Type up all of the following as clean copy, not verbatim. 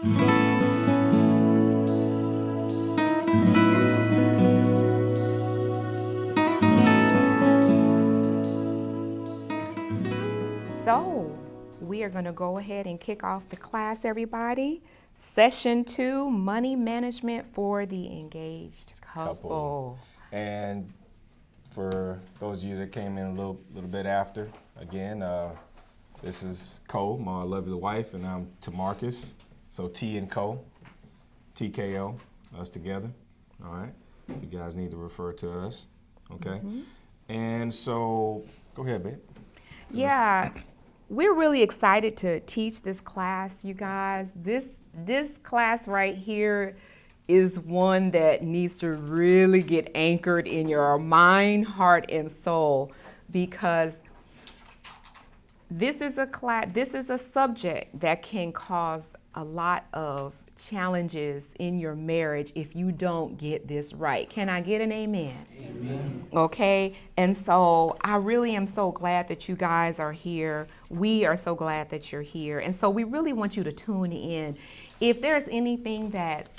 So we are going to go ahead and kick off the class, everybody. Session 2, Money Management for the Engaged Couple. And for those of you that came in a little bit after, again, this is Cole, my lovely wife, and I'm Tamarcus. So T and Co, TKO, us together. All right. You guys need to refer to us. Okay. Mm-hmm. And so, go ahead, babe. Yeah. We're really excited to teach this class, you guys. This class right here is one that needs to really get anchored in your mind, heart, and soul, because this is a subject that can cause a lot of challenges in your marriage if you don't get this right. Can I get an amen? Amen. Okay, and so I really am so glad that you guys are here. We are so glad that you're here, and so we really want you to tune in. If there's anything that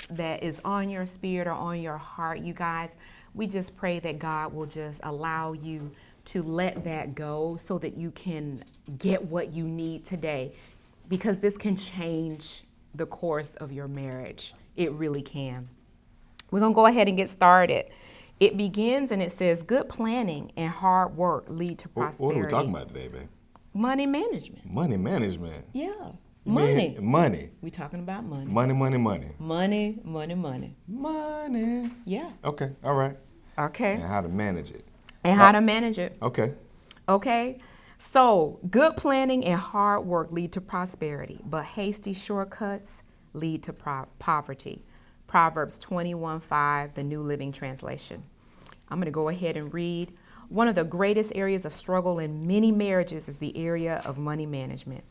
is on your spirit or on your heart, you guys, we just pray that God will just allow you to let that go so that you can get what you need today, because this can change the course of your marriage. It really can. We're going to go ahead and get started. It begins and it says, good planning and hard work lead to prosperity. What are we talking about today, babe? Money management. Money management? Yeah. Money. Money. We talking about money. Money. Money. Yeah. Okay. All right. Okay. And how to manage it. Okay. Okay. So, good planning and hard work lead to prosperity, but hasty shortcuts lead to poverty. Proverbs 21:5, the New Living Translation. I'm going to go ahead and read. One of the greatest areas of struggle in many marriages is the area of money management.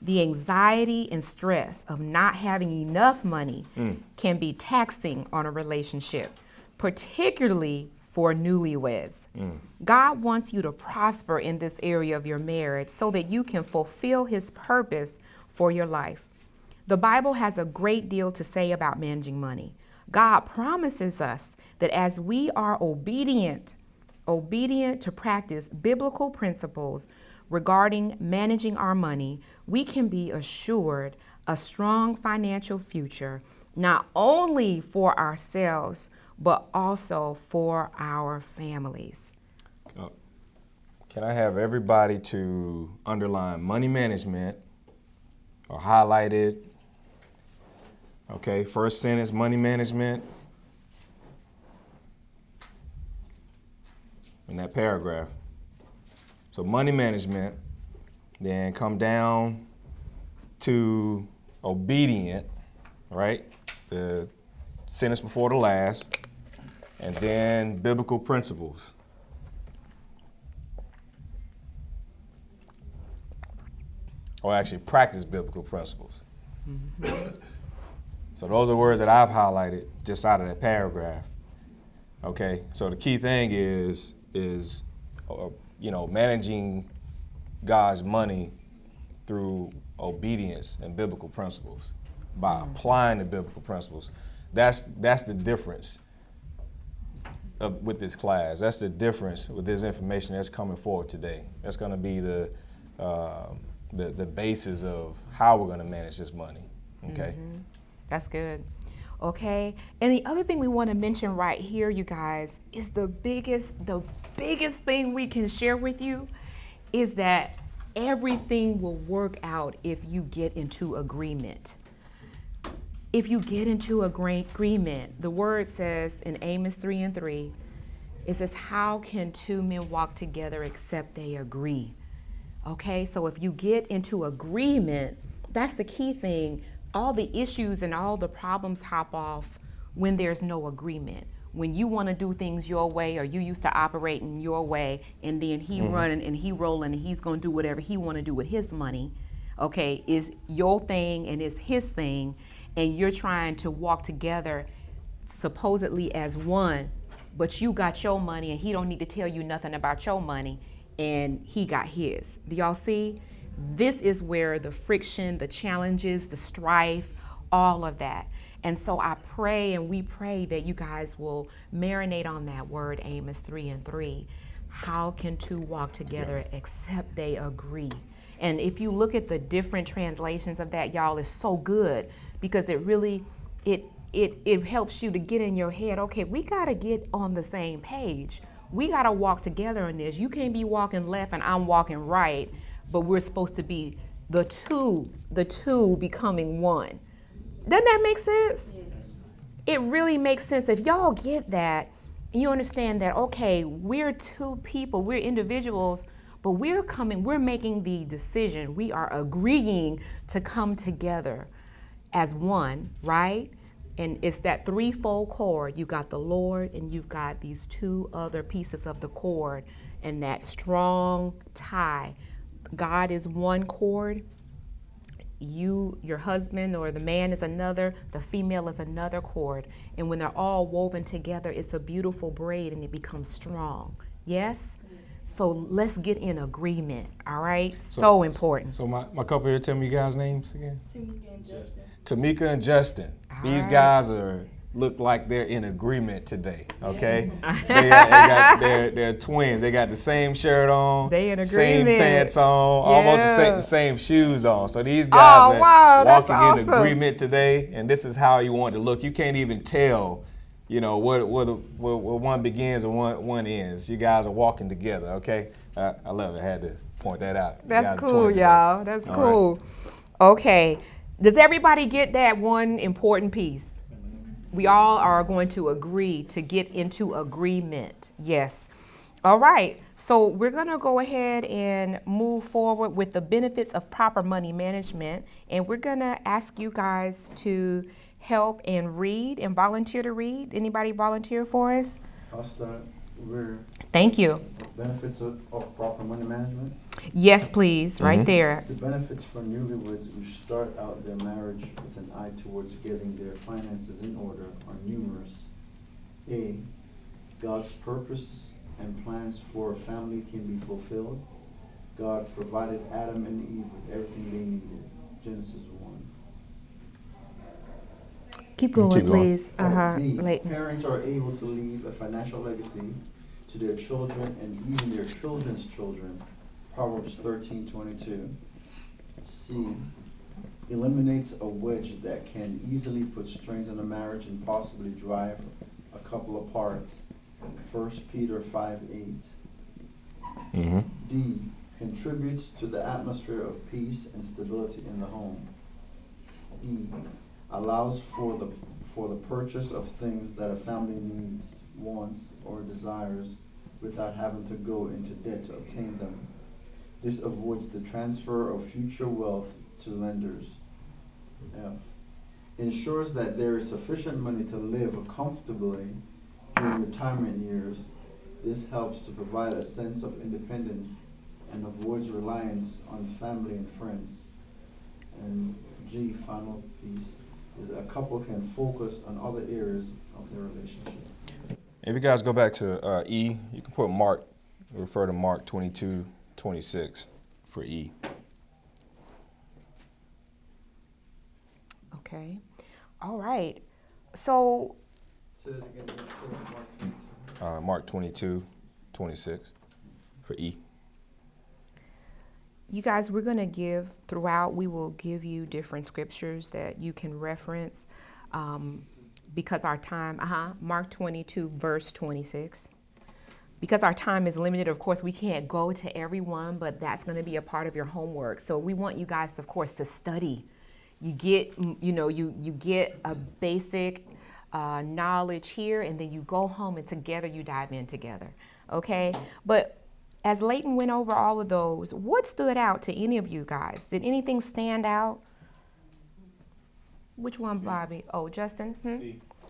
The anxiety and stress of not having enough money can be taxing on a relationship, particularly for newlyweds. God wants you to prosper in this area of your marriage so that you can fulfill his purpose for your life. The Bible has a great deal to say about managing money. God promises us that as we are obedient to practice biblical principles regarding managing our money, we can be assured a strong financial future, not only for ourselves, but also for our families. Can I have everybody to underline money management or highlight it? Okay, first sentence, money management. In that paragraph. So money management, then come down to obedient, right? The sentence before the last. And then biblical principles. Or actually practice biblical principles. Mm-hmm. So those are words that I've highlighted just out of that paragraph. Okay, so the key thing is managing God's money through obedience and biblical principles. By applying the biblical principles. That's the difference. With this class, that's the difference with this information that's coming forward today. That's going to be the basis of how we're going to manage this money. Okay, That's good. Okay, and the other thing we want to mention right here, you guys, is the biggest thing we can share with you is that everything will work out if you get into agreement. If you get into a great agreement, the word says in Amos 3:3, it says, how can two men walk together except they agree? Okay, so if you get into agreement, that's the key thing. All the issues and all the problems hop off when there's no agreement. When you want to do things your way, or you used to operate in your way, and then he running and he rolling and he's going to do whatever he want to do with his money, okay, is your thing and it's his thing. And you're trying to walk together supposedly as one, but you got your money and he don't need to tell you nothing about your money and he got his. Do y'all see? This is where the friction, the challenges, the strife, all of that. And so I pray and we pray that you guys will marinate on that word, Amos 3:3. How can two walk together except they agree? And if you look at the different translations of that, y'all, it's so good because it really, it helps you to get in your head, okay, we got to get on the same page. We got to walk together in this. You can't be walking left and I'm walking right, but we're supposed to be the two becoming one. Doesn't that make sense? Yes. It really makes sense. If y'all get that, you understand that, okay, we're two people, we're individuals, but we're making the decision. We are agreeing to come together as one, right? And it's that threefold cord. You got the Lord and you've got these two other pieces of the cord and that strong tie. God is one cord. Your husband or the man is another, the female is another cord. And when they're all woven together, it's a beautiful braid and it becomes strong. Yes? So let's get in agreement, all right? So important. So my couple here, tell me you guys' names again. Tamika and Justin. Tamika and Justin. All These right. guys look like they're in agreement today, okay? Yes. they're twins. They got the same shirt on, They in same agreement. pants on, almost Yeah. the same shoes on. So these guys are that's walking in awesome. agreement today, and this is how you want it to look. You can't even tell, where one begins and one ends. You guys are walking together, okay? I love it. I had to point that out. That's cool, y'all. That's cool. Right. Okay. Does everybody get that one important piece? We all are going to agree to get into agreement. Yes. All right. So we're going to go ahead and move forward with the benefits of proper money management. And we're going to ask you guys to help and read and volunteer to read. Anybody volunteer for us? I'll start. Thank you. Benefits of proper money management. Yes, please. Right there. The benefits for newlyweds who start out their marriage with an eye towards getting their finances in order are numerous. A, God's purpose and plans for a family can be fulfilled. God provided Adam and Eve with everything they needed. Genesis 1. Keep going, please. B, parents are able to leave a financial legacy to their children and even their children's children. Proverbs 13:22. C, eliminates a wedge that can easily put strains on a marriage and possibly drive a couple apart. 1 Peter 5:8. D, contributes to the atmosphere of peace and stability in the home. E, allows for the purchase of things that a family needs, wants, or desires without having to go into debt to obtain them. This avoids the transfer of future wealth to lenders. F, ensures that there is sufficient money to live comfortably during retirement years. This helps to provide a sense of independence and avoids reliance on family and friends. And G, final piece, is a couple can focus on other areas of their relationship. If you guys go back to E, you can put Mark, refer to Mark 22:26 for E. Okay. All right. So. Say that again. Mark 22:26 for E. You guys, we're going to give throughout, we will give you different scriptures that you can reference because our time, Mark 22, verse 26. Because our time is limited, of course, we can't go to everyone, but that's going to be a part of your homework. So we want you guys, of course, to study. You get, you get a basic knowledge here, and then you go home and together you dive in together. Okay? But as Leighton went over all of those, what stood out to any of you guys? Did anything stand out? Which one, Bobby? Oh, Justin?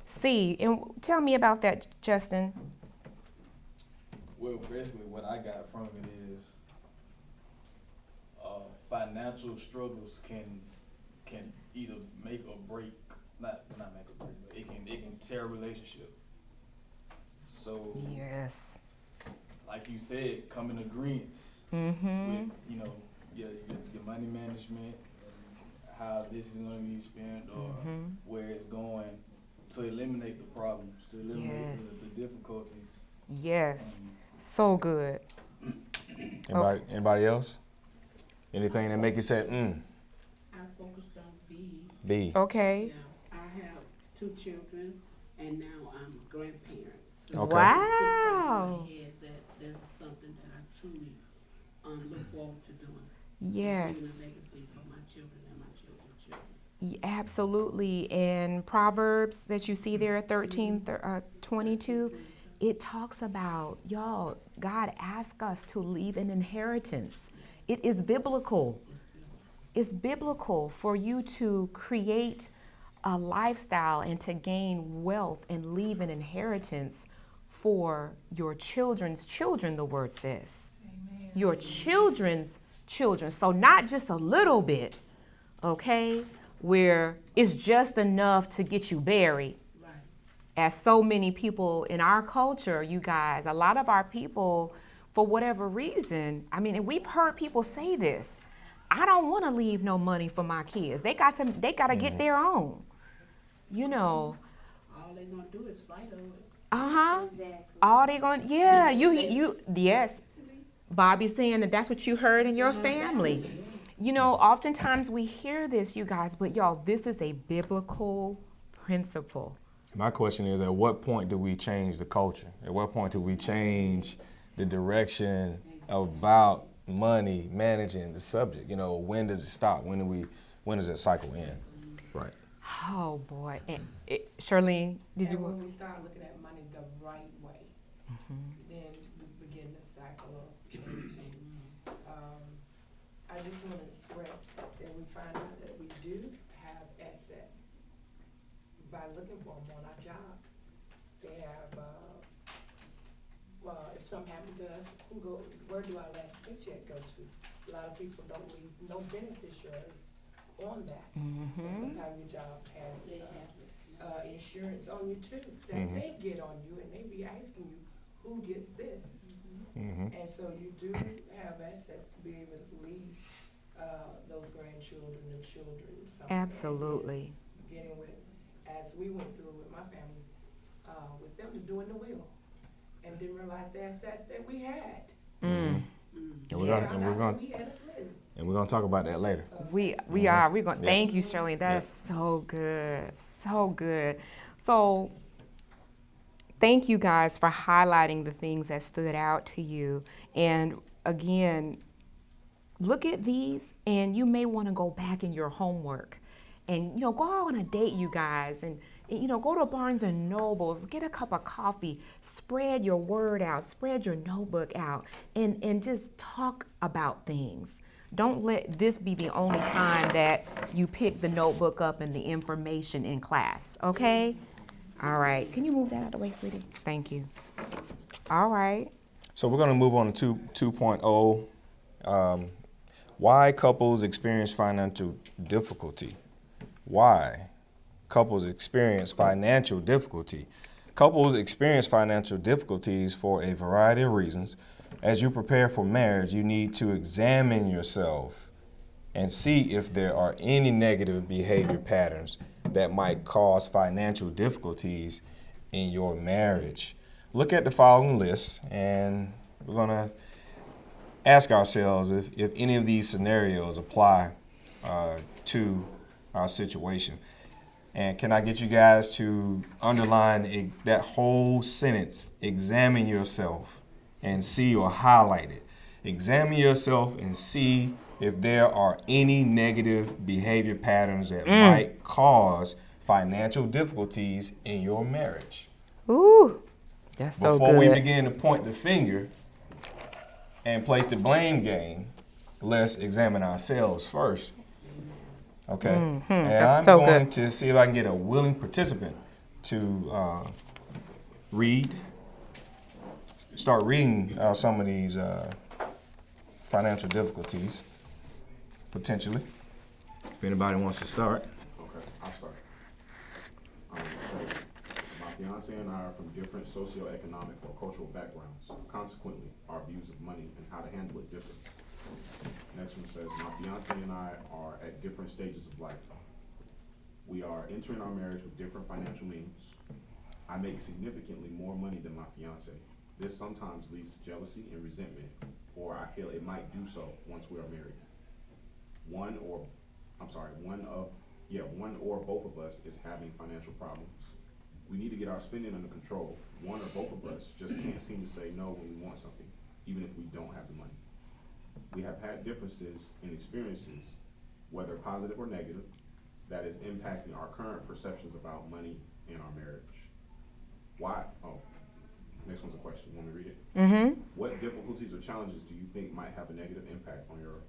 C. And tell me about that, Justin. Well, basically what I got from it is financial struggles can either make or break, not make or break, but it can tear a relationship. So yes, like you said, come in agreement with your money management, and how this is going to be spent or where it's going to eliminate the problems, to eliminate Yes. the difficulties. Yes. So good. Anybody else? Anything that make you say, I focused on B. B? Okay. Yeah, I have 2 children, and now I'm grandparents. So Okay. Wow. It's been something in my head that's something that I truly look forward to doing. Yes. Leaving a legacy for my children and my children's children. Absolutely. And Proverbs that you see there, 13:22, it talks about, y'all, God asks us to leave an inheritance. It is biblical. It's biblical for you to create a lifestyle and to gain wealth and leave an inheritance for your children's children, the word says. Amen. Your children's children. So not just a little bit, okay, where it's just enough to get you buried. Right. As so many people in our culture, you guys, a lot of our people, for whatever reason, I mean, and we've heard people say this, I don't want to leave no money for my kids. They got to get their own. You know. All they're gonna do is fight over it. Exactly. All they going, yeah, yes. Bobby's saying that's what you heard in your family. You know, oftentimes we hear this, you guys, but y'all, this is a biblical principle. My question is, at what point do we change the culture? At what point do we change the direction about money, managing the subject? You know, when does it stop? When does that cycle end? Right. Oh boy. And Shirley, did you And want? when we start looking at money the right way, then we begin the cycle of changing. I just want to stress that we find out that we do have assets by looking for them on our jobs. They have, if something happened to us, where do our last paycheck go to? A lot of people don't leave no beneficiaries on that. And sometimes your job has insurance on you too, that they get on you, and they be asking you, who gets this? And so you do have access to be able to leave those grandchildren and children. Something. Absolutely. Beginning with, as we went through with my family, with them doing the will, and didn't realize the assets that we had. And we're gonna talk about that later. We're gonna thank you, Shirley. That's so good. So good. So thank you guys for highlighting the things that stood out to you. And again, look at these, and you may want to go back in your homework and, you know, go out on a date, you guys, and, you know, go to Barnes and Nobles, get a cup of coffee, spread your word out, spread your notebook out, and just talk about things. Don't let this be the only time that you pick the notebook up and the information in class, okay? All right. Can you move that out of the way, sweetie? Thank you. All right. So we're going to move on to 2.0. Why couples experience financial difficulty. Why couples experience financial difficulty. Couples experience financial difficulties for a variety of reasons. As you prepare for marriage, you need to examine yourself and see if there are any negative behavior patterns that might cause financial difficulties in your marriage. Look at the following list, and we're going to ask ourselves if any of these scenarios apply to our situation. And can I get you guys to underline that whole sentence, examine yourself and see, or highlight it. Examine yourself and see if there are any negative behavior patterns that might cause financial difficulties in your marriage. Ooh, that's so good. Before we begin to point the finger and place the blame game, let's examine ourselves first. Okay? And That's I'm so going good. to see if I can get a willing participant to start reading some of these financial difficulties, potentially. If anybody wants to start. Okay, I'll start. So my fiance and I are from different socioeconomic or cultural backgrounds. Consequently, our views of money and how to handle it differ. Next one says, my fiance and I are at different stages of life. We are entering our marriage with different financial means. I make significantly more money than my fiance. This sometimes leads to jealousy and resentment, or I feel it might do so once we are married. One or both of us is having financial problems. We need to get our spending under control. One or both of us just can't seem to say no when we want something, even if we don't have the money. We have had differences in experiences, whether positive or negative, that is impacting our current perceptions about money in our marriage. Why? Oh, next one's a question. Want me to read it? Mm-hmm. What difficulties or challenges do you think might have a negative impact on your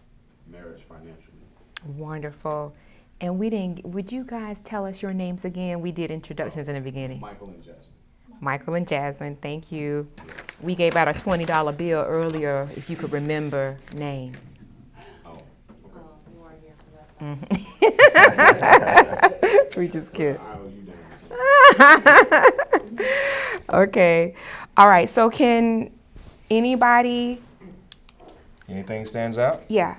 marriage financially? Wonderful. And would you guys tell us your names again? We did introductions in the beginning. Michael and Jasmine. Michael and Jasmine, thank you. We gave out a $20 bill earlier, if you could remember names. Oh, okay. We just kidding. I owe you down. Okay. All right. So can anybody? Anything stands out? Yeah.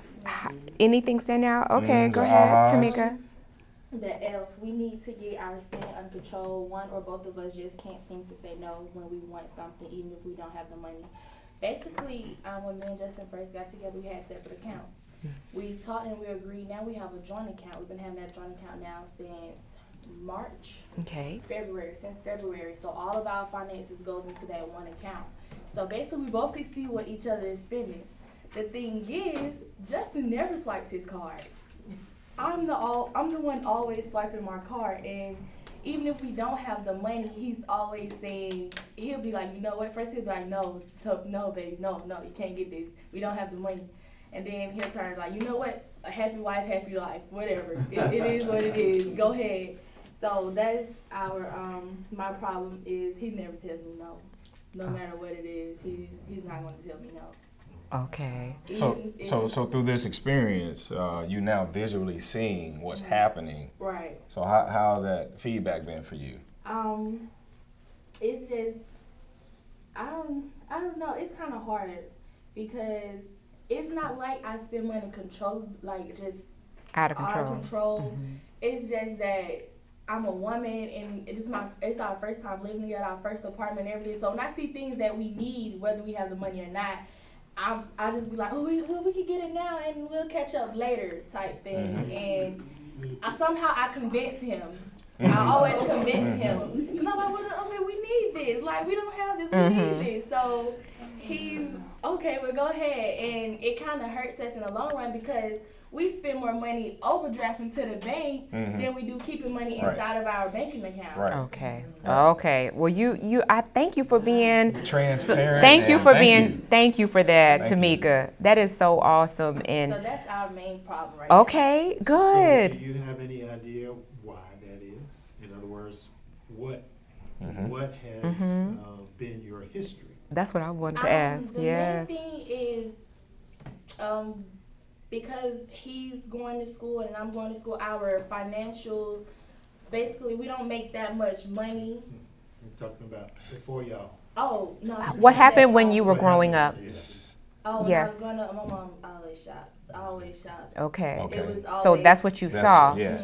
Anything stand out? Okay. Go ahead, ahas. Tamika. The F, we need to get our spending under control. One or both of us just can't seem to say no when we want something, even if we don't have the money. Basically, when me and Justin first got together, we had separate accounts. We talked and we agreed. Now we have a joint account. We've been having that joint account now since since February. So all of our finances goes into that one account. So basically, we both can see what each other is spending. The thing is, Justin never swipes his card. I'm the one always swiping my card, and even if we don't have the money, he's always saying, he'll be like, you know what? First he'll be like, no, baby, no, you can't get this. We don't have the money. And then he'll turn like, you know what? A happy wife, happy life, whatever. It is what it is. Go ahead. So that's my problem is he never tells me no. No matter what it is, he's not going to tell me no. Okay. So through this experience, you now visually seeing what's happening. Right. So how's that feedback been for you? It's just I don't know. It's kind of hard because it's not like I spend money just Out of control. Mm-hmm. It's just that I'm a woman and it's our first time living together, our first apartment, and everything. So when I see things that we need, whether we have the money or not, I just be like, oh, we can get it now and we'll catch up later type thing. Mm-hmm. And somehow I convince him. I always convince him. Because I'm like, we need this. Like, we don't have this. We need this. So he's, okay, well, go ahead. And it kind of hurts us in the long run because we spend more money overdrafting to the bank than we do keeping money inside of our banking account. Right. Okay. Okay. Well, I thank you for being transparent. Thank you for that, Thank Tamika. you. That is so awesome. And so that's our main problem right now. okay, good. So do you have any idea why that is? In other words, what has been your history? That's what I wanted to ask. The Yes. main thing is because he's going to school and I'm going to school, our financial, basically, we don't make that much money. I'm talking about before y'all. Oh, no. What happened when you were growing up? Oh, Yes. when I was growing up, my mom always shops. Okay. It was always, So that's what you saw. Yeah.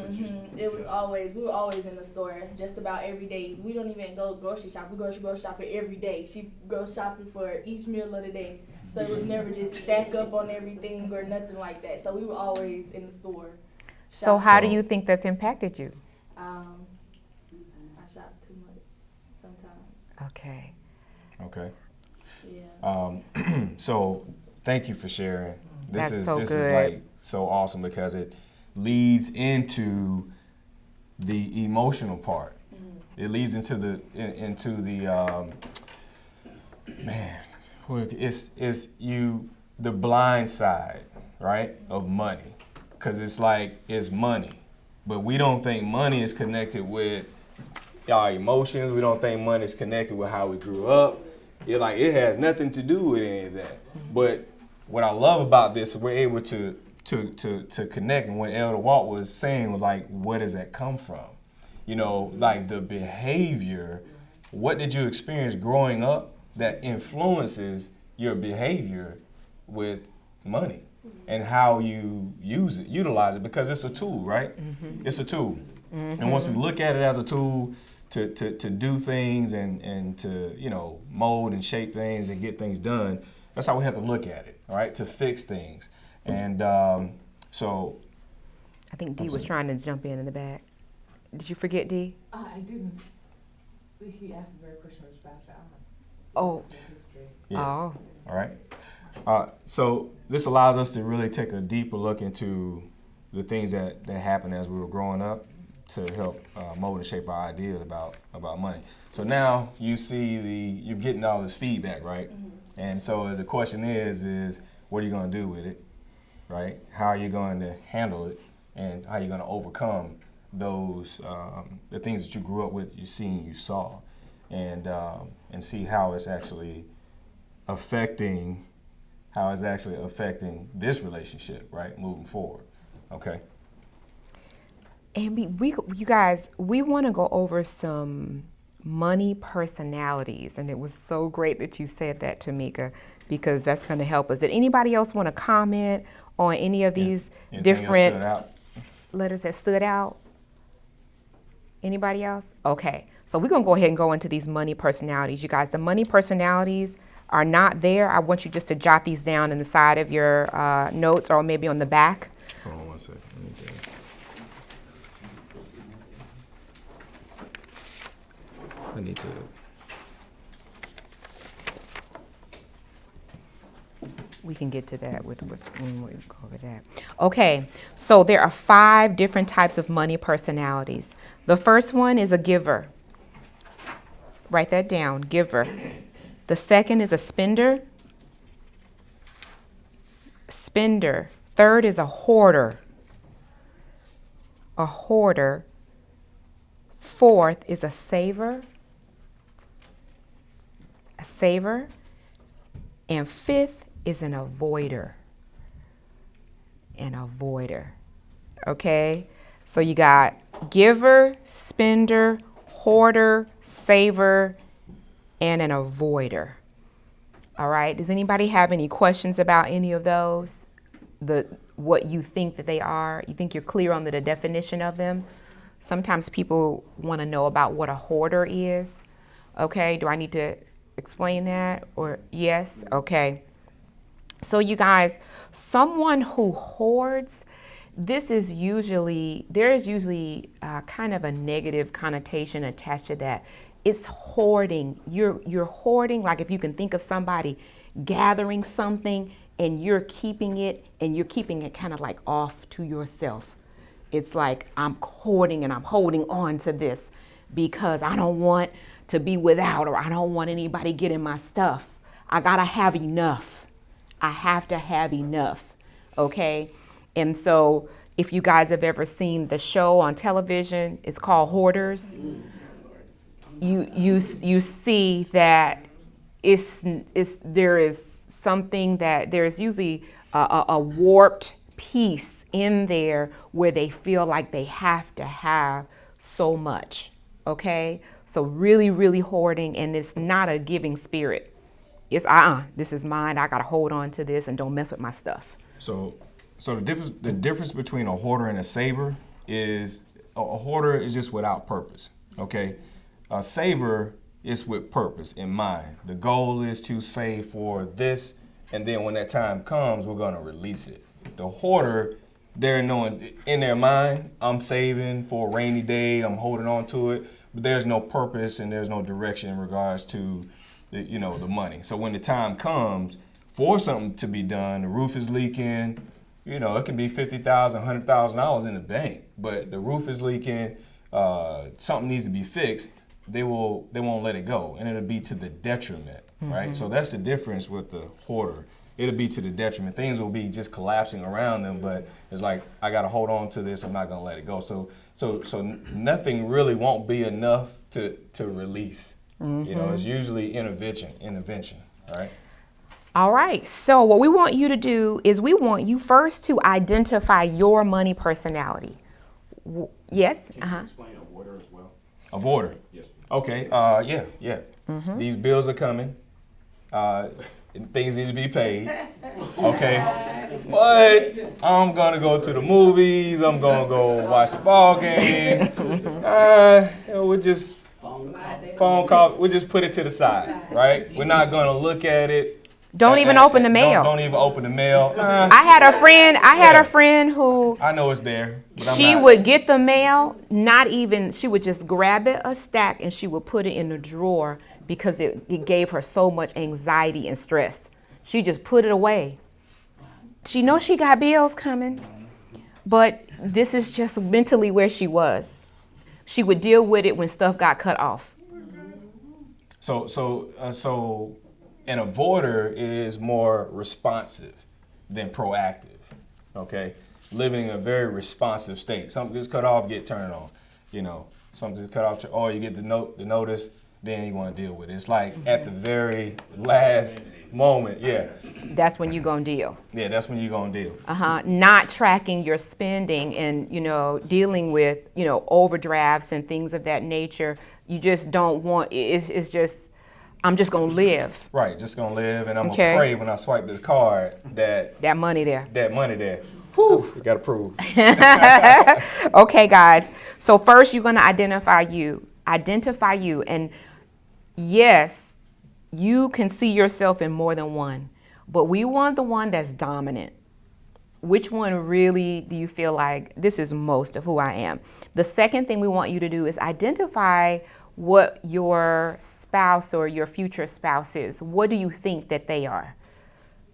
It was always, we were always in the store, just about every day. We don't even go grocery shop. We go grocery shopping every day. She goes shopping for each meal of the day. So it was never just stack up on everything or nothing like that. So we were always in the store. So how do you think that's impacted you? I shop too much sometimes. Okay. Okay. Yeah. So thank you for sharing. This That's is so is good. like so awesome because it leads into the emotional part. It leads into the man. It's the blind side, right, of money, because it's like it's money, but we don't think money is connected with our emotions. We don't think money is connected with how we grew up. It has nothing to do with any of that. But what I love about this, we're able to connect, and what Elder Walt was saying was like, where does that come from? Like the behavior. What did you experience growing up that influences your behavior with money? and how you utilize it, because it's a tool, right? It's a tool. And once we look at it as a tool to do things and to, you know, mold and shape things and get things done, that's how we have to look at it, all right, to fix things. And so. I think Dee was trying to jump in the back. Did you forget, Dee? I didn't. He asked a very question I was about to ask. Oh. Yeah. Oh. All right. So this allows us to really take a deeper look into the things that happened as we were growing up to help mold and shape our ideas about money. So now you see you're getting all this feedback, right? And so the question is what are you going to do with it, right? How are you going to handle it, and how are you going to overcome those the things that you grew up with, you saw, and see how it's actually affecting this relationship, right, moving forward. Okay. And you guys, we want to go over some money personalities, and it was so great that you said that, Tamika, because that's going to help us. Did anybody else want to comment on any of these different letters that stood out? Anybody else? Okay, so we're going to go ahead and go into these money personalities. You guys, the money personalities are not there. I want you just to jot these down in the side of your notes, or maybe on the back. Hold on one second. I need to. We can get to that when we go over that. Okay, so there are 5 different types of money personalities. The first one is a giver. Write that down, giver. The second is a spender. Spender. Third is a hoarder. A hoarder. Fourth is a saver. A saver. And fifth is an avoider. An avoider. Okay? So you got giver, spender, hoarder, saver, and an avoider. All right? Does anybody have any questions about any of those? What you think that they are? You think you're clear on the definition of them? Sometimes people want to know about what a hoarder is. Okay? Do I need to explain that? Or yes? Okay. So you guys, someone who hoards, there's usually kind of a negative connotation attached to that. It's hoarding. You're hoarding, like if you can think of somebody gathering something and you're keeping it, and you're keeping it kind of like off to yourself. It's like I'm hoarding and I'm holding on to this because I don't want to be without, or I don't want anybody getting my stuff. I gotta have enough. I have to have enough, okay? And so if you guys have ever seen the show on television, it's called Hoarders. You see that there is something that there's usually a warped piece in there where they feel like they have to have so much, okay? So really, really hoarding, and it's not a giving spirit. It's this is mine. I gotta hold on to this and don't mess with my stuff. So the difference between a hoarder and a saver is a hoarder is just without purpose. Okay, a saver is with purpose in mind. The goal is to save for this, and then when that time comes, we're gonna release it. The hoarder, they're knowing in their mind, I'm saving for a rainy day. I'm holding on to it, but there's no purpose and there's no direction in regards to the money. So when the time comes for something to be done, the roof is leaking, it can be $50,000, $100,000 in the bank, but the roof is leaking, something needs to be fixed, they won't let it go, and it'll be to the detriment, right? So that's the difference with the hoarder. It'll be to the detriment. Things will be just collapsing around them, but it's like, I gotta hold on to this, I'm not gonna let it go. So nothing really won't be enough to release. It's usually intervention, all right? All right, so what we want you to do is we want you first to identify your money personality. Yes? Can you explain a hoarder as well? A hoarder? Yes. Okay, yeah. These bills are coming. things need to be paid. Okay, but I'm gonna go to the movies. I'm gonna go watch the ball game. We'll just phone call. We'll just put it to the side, right? We're not gonna look at it. Don't even open the mail. Don't even open the mail. I had a friend who I know it's there. But she would get the mail, she would just grab it a stack and she would put it in the drawer because it gave her so much anxiety and stress. She just put it away. She knows she got bills coming, but this is just mentally where she was. She would deal with it when stuff got cut off. So an avoider is more responsive than proactive, okay? Living in a very responsive state. Something gets cut off, get turned on. Something gets cut off, or you get the notice, then you want to deal with it. It's like at the very last moment, yeah. That's when you're going to deal. Yeah, that's when you're going to deal. Not tracking your spending and, dealing with, overdrafts and things of that nature. You just don't want, it's just, I'm just going to live. Right, just going to live, and I'm going to pray when I swipe this card that money there. Whew, you got to prove. Okay, guys. So first you're going to identify you. And yes, you can see yourself in more than one, but we want the one that's dominant. Which one really do you feel like this is most of who I am? The second thing we want you to do is identify what your spouse or your future spouse is. What do you think that they are?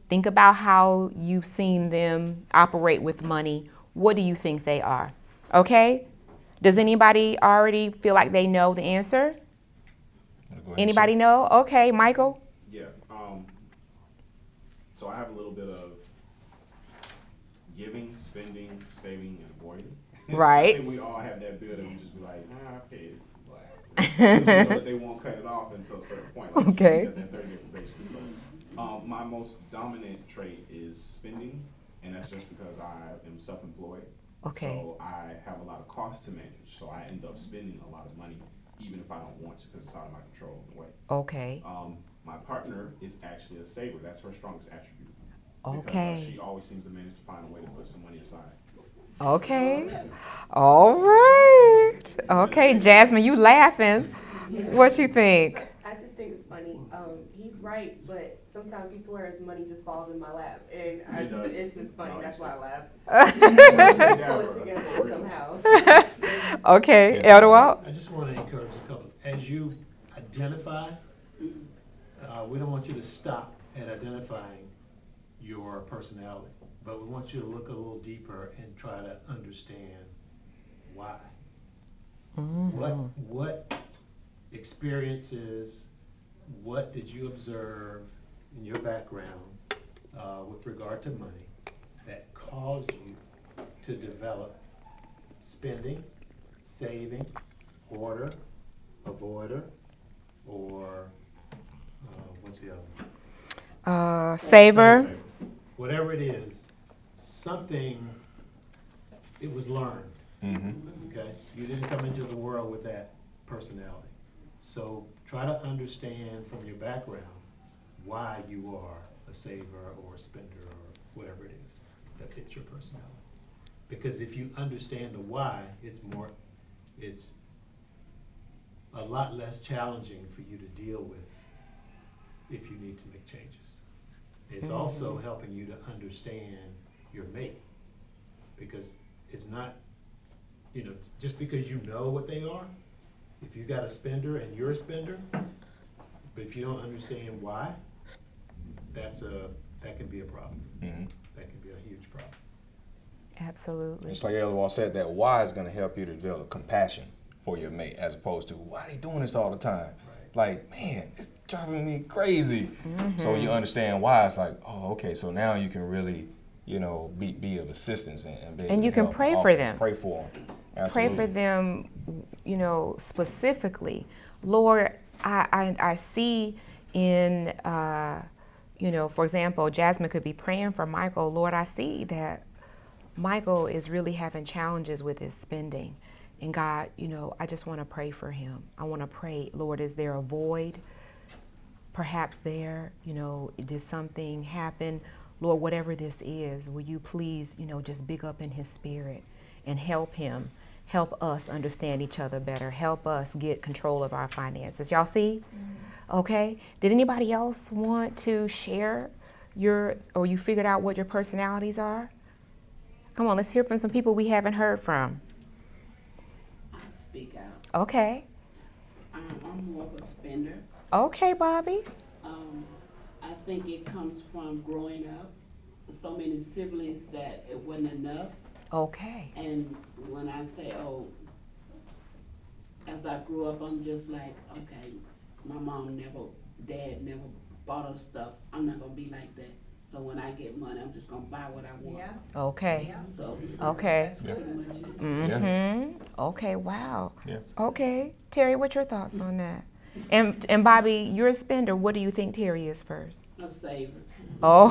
Think about how you've seen them operate with money. What do you think they are? Okay? Does anybody already feel like they know the answer? Anybody know? Okay, Michael? Yeah. So I have a little bit of giving, spending, saving, and avoiding. Right. I think we all have that bill that we just be like, I paid it. But they won't cut it off until a certain point. Like okay. That 30-day probation. So, my most dominant trait is spending, and that's just because I am self-employed. Okay. So I have a lot of costs to manage. So I end up spending a lot of money, even if I don't want to, because it's out of my control in a way. Okay. My partner is actually a saver. That's her strongest attribute. Okay. Because she always seems to manage to find a way to put some money aside. Okay. All right. Okay, Jasmine, you laughing. What you think? I just think it's funny. He's right, but sometimes he swears money just falls in my lap, and it's just funny. That's why I laughed. Pull it together somehow. Okay, Eldewald? I just want to encourage a couple. As you identify, we don't want you to stop at identifying your personality, but we want you to look a little deeper and try to understand why. What experiences, what did you observe in your background with regard to money that caused you to develop spending, saving, hoarder, avoider, or what's the other one? Saver. Whatever it is, something, it was learned. Okay? You didn't come into the world with that personality. So try to understand from your background why you are a saver or a spender or whatever it is that fits your personality. Because if you understand the why, it's a lot less challenging for you to deal with if you need to make changes. It's also helping you to understand your mate, because it's not, just because you know what they are, if you got a spender and you're a spender, but if you don't understand why, that can be a problem. That can be a huge problem. Absolutely. Just like Eldewald said, that why is going to help you to develop compassion for your mate, as opposed to, why are they doing this all the time? Like, man, it's driving me crazy. So when you understand why, it's like, oh, okay, so now you can really, be of assistance and be able and you to can help pray and for them. Pray for them. Pray Absolutely. for them, specifically. Lord, I see in, for example, Jasmine could be praying for Michael. Lord, I see that Michael is really having challenges with his spending. And God, I just want to pray for him. I want to pray, Lord, is there a void perhaps there, did something happen? Lord, whatever this is, will you please, just big up in his spirit and help him, help us understand each other better, help us get control of our finances. Y'all see? Mm-hmm. Okay. Did anybody else want to share or you figured out what your personalities are? Come on, let's hear from some people we haven't heard from. I'll speak out. Okay. I'm more of a spender. Okay, Bobby. I think it comes from growing up. So many siblings that it wasn't enough. Okay. And when I say, as I grew up, I'm just like, okay, my dad never bought us stuff. I'm not gonna be like that. So when I get money, I'm just gonna buy what I want. Yeah. Okay. Yeah. So Okay. that's pretty much it. Mm-hmm. Okay, wow. Yeah. Okay. Terry, what's your thoughts on that? And Bobby, you're a spender. What do you think Terry is first? A saver. Oh.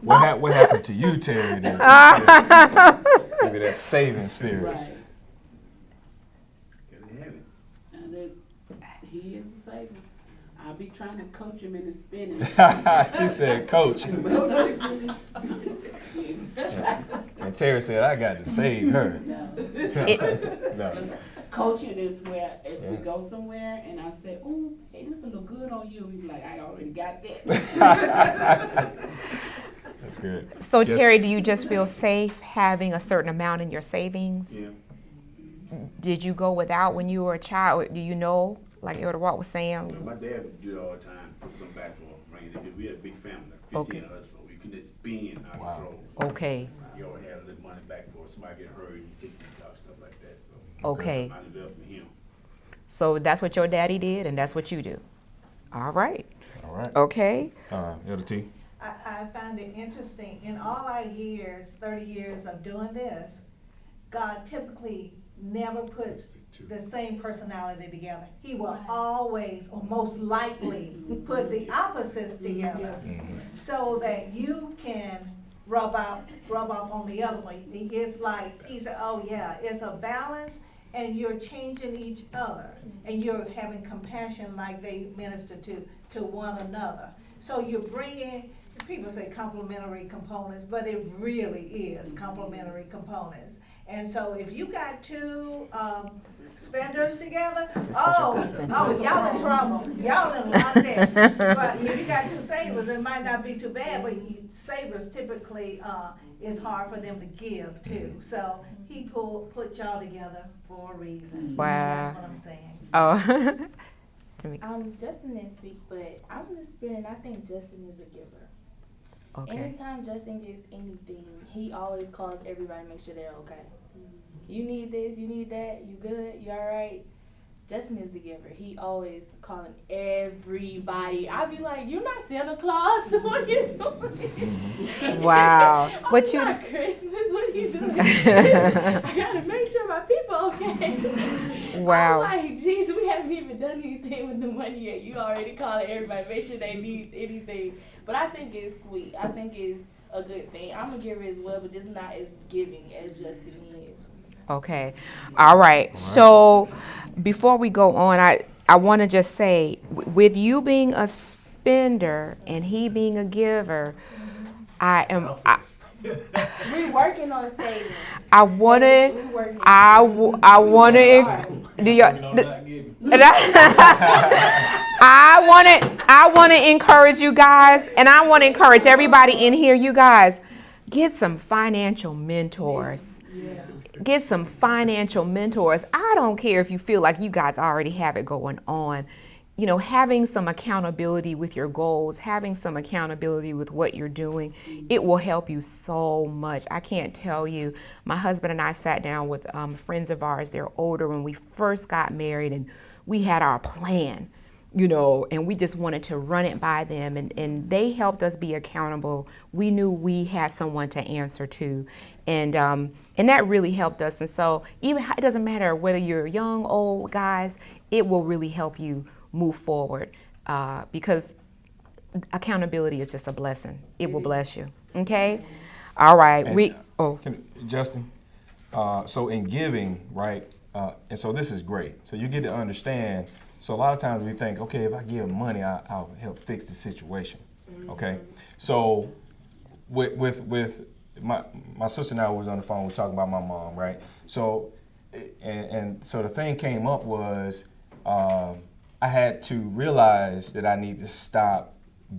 What happened to you, Terry? Then? Maybe that saving spirit. Right. And he is a saver. I'll be trying to coach him in the spending. She said, "Coach." And Terry said, "I got to save her." No. Coaching is where if we go somewhere and I say, "Oh, hey, this will look good on you," he's like, "I already got that." That's good. So Yes. Terry, do you just feel safe having a certain amount in your savings? Yeah. Did you go without when you were a child? Do you know, like Elder Walt was saying? My dad would do it all the time, put some back for rain. We had a big family, like 15 of us, so we couldn't spend out of control. Okay. You always had a little money back for somebody get hurt, you take the dog, stuff like that. So Okay. I developed in him. So that's what your daddy did, and that's what you do. All right. All right. Okay. Elder T. I find it interesting. In all our years, 30 years of doing this, God typically never puts the same personality together. He will always, or most likely, put the opposites together so that you can rub off on the other one. It's like, he said, oh yeah, it's a balance, and you're changing each other, and you're having compassion like they minister to one another. So you're bringing, people say complementary components, but it really is complementary components. And so if you got two spenders together, y'all in trouble. Y'all in a lot of debt. But if you got two savers, it might not be too bad, but savers typically, it's hard for them to give too. So he put y'all together for a reason. Wow. That's what I'm saying. Oh. Justin didn't speak, but I'm the spender, and I think Justin is a giver. Okay. Anytime Justin gets anything, he always calls everybody to make sure they're okay. You need this, you need that, you good, you alright? Justin is the giver. He always calling everybody. I be like, you're not Santa Claus. What are you doing? Wow. It's not Christmas. What are you doing? I gotta make sure my people okay. Wow. I was like, geez, we haven't even done anything with the money yet. You already calling everybody, make sure they need anything. But I think it's sweet. I think it's a good thing. I'm a giver as well, but just not as giving as Justin is. Okay. All right. So before we go on, I want to just say, with you being a spender and he being a giver, We working on saving. I want to I want to encourage you guys, and I want to encourage everybody in here, you guys, get some financial mentors. Yes. Get some financial mentors. I don't care if you feel like you guys already have it going on. You know, having some accountability with your goals, having some accountability with what you're doing, it will help you so much. I can't tell you. My husband and I sat down with friends of ours. They're older when we first got married, and we had our plan, you know, and we just wanted to run it by them, and they helped us be accountable. We knew we had someone to answer to, and that really helped us. And so even it doesn't matter whether you're young, old, guys, it will really help you move forward because accountability is just a blessing. It will bless you. Okay? All right. Justin, so in giving, right, and so this is great. So you get to understand So a lot of times we think, okay, if I give money, I'll help fix the situation. Okay, so with my sister and I was on the phone, we were talking about my mom, right? So and so the thing came up was I had to realize that I need to stop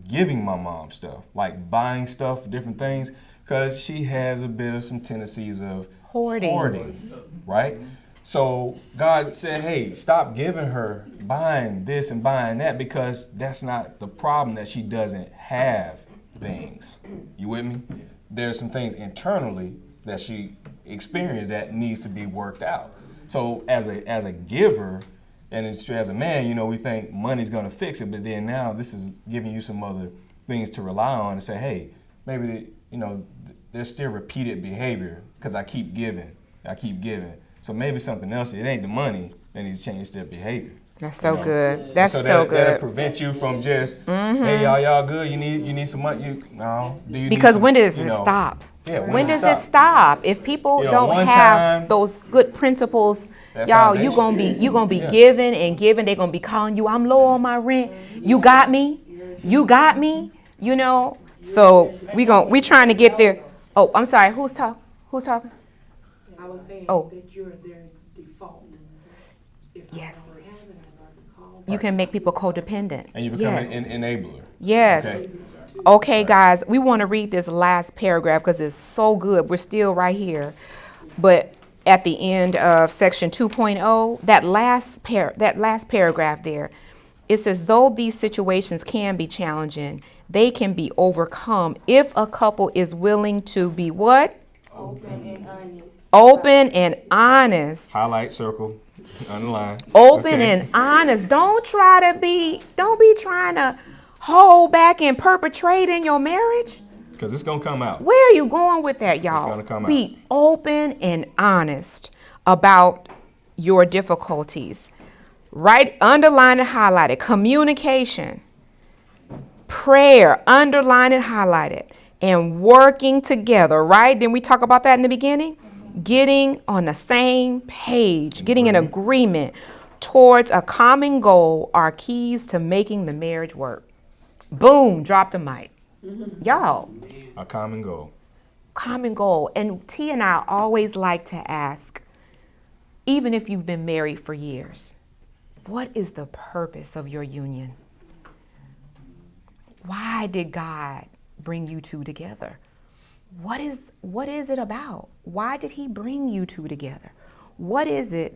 giving my mom stuff, like buying stuff, different things, because she has a bit of some tendencies of hoarding, right? So God said, hey, stop giving her buying this and buying that, because that's not the problem, that she doesn't have things. You with me? There's some things internally that she experienced that needs to be worked out. So as a giver, and as a man, you know, we think money's going to fix it, but then now this is giving you some other things to rely on and say, hey, maybe there's still repeated behavior because I keep giving. So maybe something else, it ain't the money that needs to change their behavior. That's so good. That's so good. That'll prevent you from just, hey, y'all good? You need some money? Because when does it stop? Yeah, when does it stop? If people don't have those good principles, y'all, you gonna be giving and giving. They're gonna be calling you, I'm low on my rent. You got me. You know. So we trying to get there. Oh, I'm sorry. Who's talking? I was saying that you're their default. Yes. You can make people codependent. And you become an enabler. Yes. Okay, guys, we want to read this last paragraph because it's so good. We're still right here. But at the end of section 2.0, that last paragraph there, it says, though these situations can be challenging, they can be overcome if a couple is willing to be what? Open and honest. Open and honest. Highlight, circle, underline. Open and honest. Don't be trying to hold back and perpetrate in your marriage. Because it's going to come out. Where are you going with that, y'all? It's going to come out. Be open and honest about your difficulties. Right? Underline and highlight it. Communication. Prayer. Underline and highlight it. And working together, right? Didn't we talk about that in the beginning? Getting on the same page, getting in agreement towards a common goal are keys to making the marriage work. Boom, drop the mic. Y'all. A common goal. Common goal. And T and I always like to ask, even if you've been married for years, what is the purpose of your union? Why did God bring you two together? What is it about? Why did he bring you two together? What is it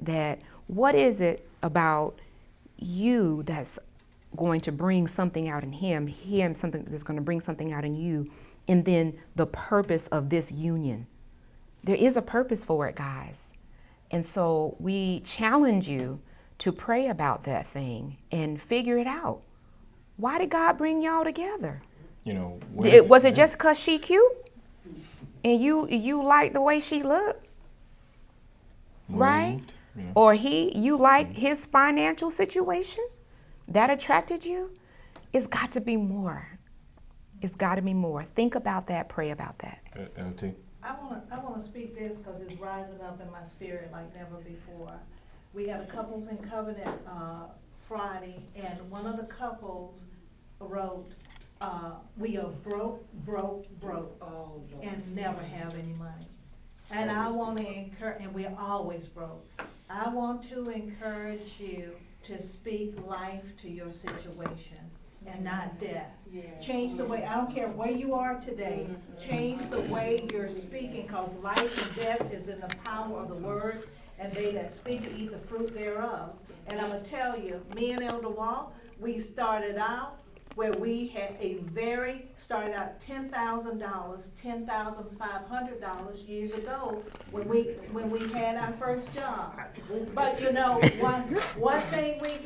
about you that's going to bring something out in him something that's going to bring something out in you, and then the purpose of this union? There is a purpose for it, guys. And so we challenge you to pray about that thing and figure it out. Why did God bring y'all together? Was it just because she cute? And you like the way she looked? Right? Or you like his financial situation? That attracted you? It's got to be more. It's got to be more. Think about that. Pray about that. LT. I want to speak this because it's rising up in my spirit like never before. We had a couples in covenant Friday, and one of the couples wrote, we are broke, and never have any money. And I want to encourage, and we're always broke. I want to encourage you to speak life to your situation and not death. Change the way, I don't care where you are today, change the way you're speaking, because life and death is in the power of the word, and they that speak eat the fruit thereof. And I'm going to tell you, me and Elder Wall, we started out where we had started out $10,000, $10,500 years ago when we had our first job. But one thing we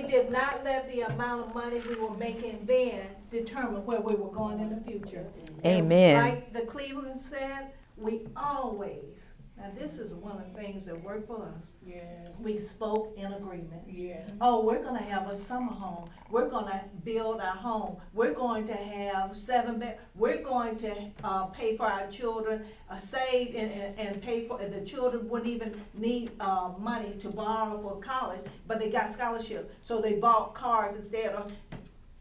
did not let the amount of money we were making then determine where we were going in the future. Amen. And like the Cleveland said, we always Now, this is one of the things that work for us. Yes. We spoke in agreement. Yes. Oh, we're gonna have a summer home. We're gonna build our home. We're going to have 7 bed. We're going to pay for our children, save and pay for, the children wouldn't even need money to borrow for college, but they got scholarships. So they bought cars instead of,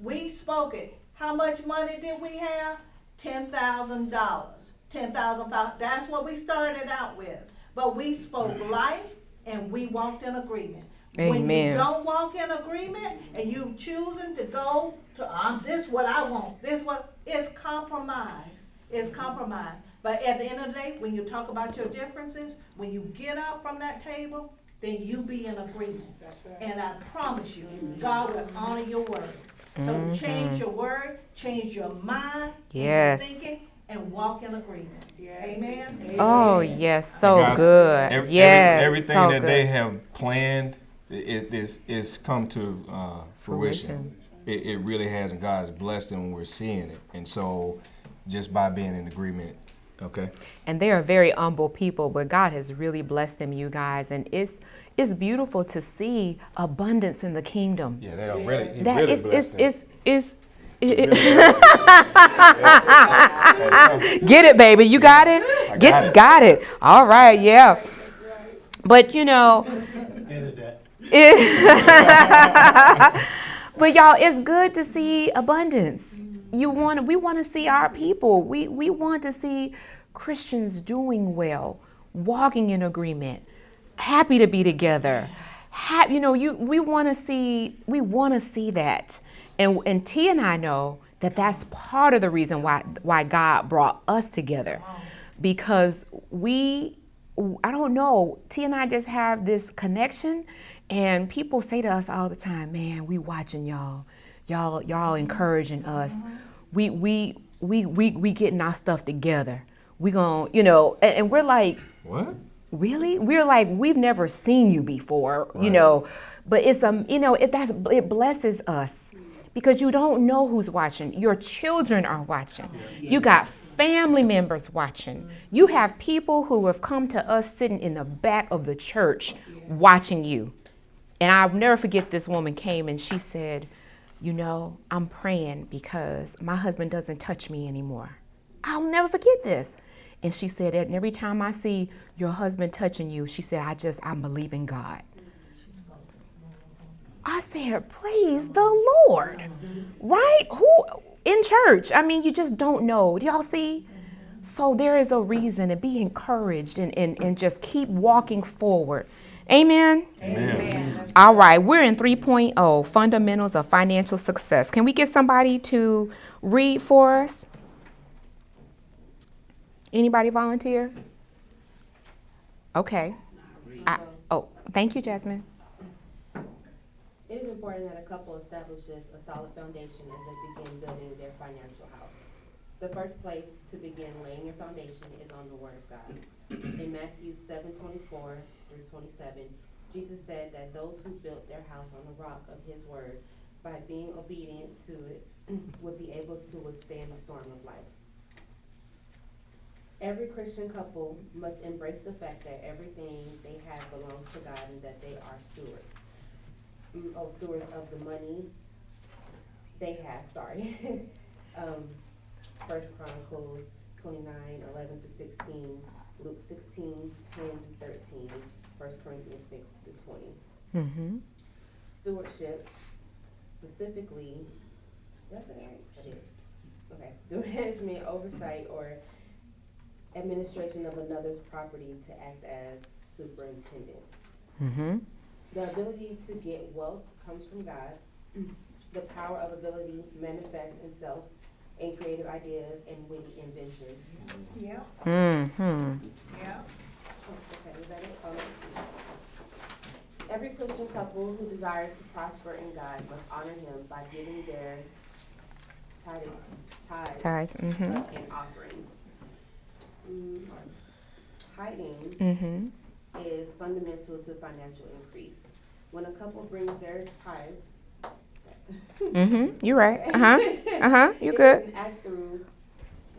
we spoke it. How much money did we have? $10,000. $10,005. That's what we started out with. But we spoke life and we walked in agreement. Amen. When you don't walk in agreement and you choosing to go to this what I want, this what, it's compromise. It's compromise. But at the end of the day, when you talk about your differences, when you get up from that table, then you be in agreement. That's right. And I promise you, God will honor your word. So change your word, change your mind, Yes. and your thinking, and walk in agreement. Yes. Amen. Oh, yes, so Guys, good. Yes, everything so that good. they have planned is come to fruition. It really has, and God has blessed them when we're seeing it. And so, just by being in agreement, okay. And they are very humble people, but God has really blessed them, you guys. And it's beautiful to see abundance in the kingdom. Yeah, they are really. He That really is blessed them. Get it, baby. You got it? Got it. All right, yeah. But you know, but y'all, it's good to see abundance. We want to see our people. We want to see Christians doing well, walking in agreement, happy to be together. We want to see that. And T and I know that that's part of the reason why God brought us together, because I don't know, T and I just have this connection, and people say to us all the time, man, we watching y'all encouraging us. We getting our stuff together. We gonna, and we're like, what? Really? We're like, we've never seen you before, Right. but it's it blesses us. Because you don't know who's watching. Your children are watching. You got family members watching. You have people who have come to us sitting in the back of the church watching you. And I'll never forget, this woman came and she said, I'm praying because my husband doesn't touch me anymore. I'll never forget this. And she said, and every time I see your husband touching you, she said, I'm believing God. I said, praise the Lord, right? Who in church? I mean, you just don't know. Do y'all see? So there is a reason to be encouraged and just keep walking forward. Amen? Amen. All right, we're in 3.0, Fundamentals of Financial Success. Can we get somebody to read for us? Anybody volunteer? Okay. Thank you, Jasmine. It is important that a couple establishes a solid foundation as they begin building their financial house. The first place to begin laying your foundation is on the Word of God. In Matthew 7:24 through 27, Jesus said that those who built their house on the rock of His Word, by being obedient to it, would be able to withstand the storm of life. Every Christian couple must embrace the fact that everything they have belongs to God and that they are stewards. Stewards of the money they have, First Chronicles 29:11 through 16, Luke 16:10 through 13, 1 Corinthians 6 through 20. Mm-hmm. Stewardship, specifically, that's it, right? I did. Okay. The management, oversight, or administration of another's property to act as superintendent. Mm-hmm. The ability to get wealth comes from God. The power of ability manifests itself in creative ideas and witty inventions. Yeah. Mm-hmm. Yeah. Okay, is that it? Oh, let's see. Every Christian couple who desires to prosper in God must honor Him by giving their tithes Mm-hmm. and offerings. Tithing Mm-hmm. is fundamental to financial increase. When a couple brings their tithes, Mm-hmm. You're right. You it's good. an act through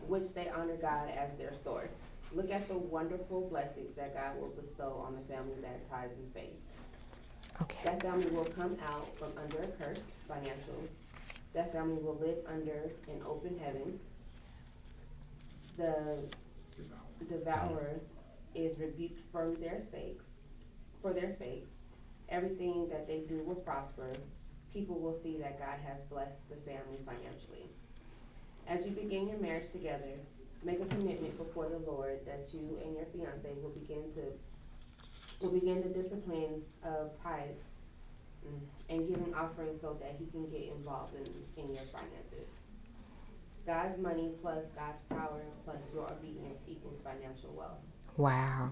which they honor God as their source. Look at the wonderful blessings that God will bestow on the family that tithes in faith. Okay. That family will come out from under a curse, financial. That family will live under an open heaven. The devourer is rebuked for their sakes. Everything that they do will prosper. People will see that God has blessed the family financially. As you begin your marriage together, make a commitment before the Lord that you and your fiance will begin the discipline of tithe and giving offerings so that he can get involved in your finances. God's money plus God's power plus your obedience equals financial wealth. Wow.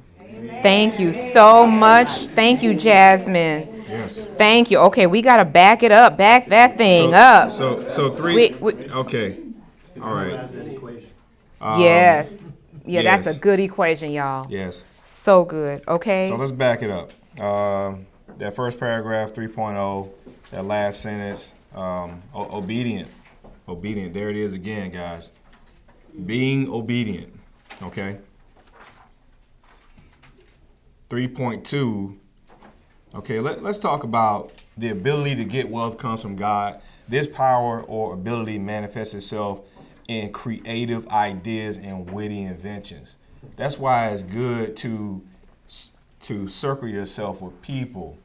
Thank you so much. Thank you, Jasmine. Yes. Thank you. Okay, we got to back it up. Back that thing up. So three. We- Okay. All right. That equation. Yes. Yeah, yes. that's a good equation, y'all. Yes. So good. Okay. So let's back it up. That first paragraph, 3.0, that last sentence, obedient. Obedient. There it is again, guys. Being obedient. Okay. 3.2. Okay, let's talk about the ability to get wealth comes from God. This power or ability manifests itself in creative ideas and witty inventions. That's why it's good to circle yourself with people,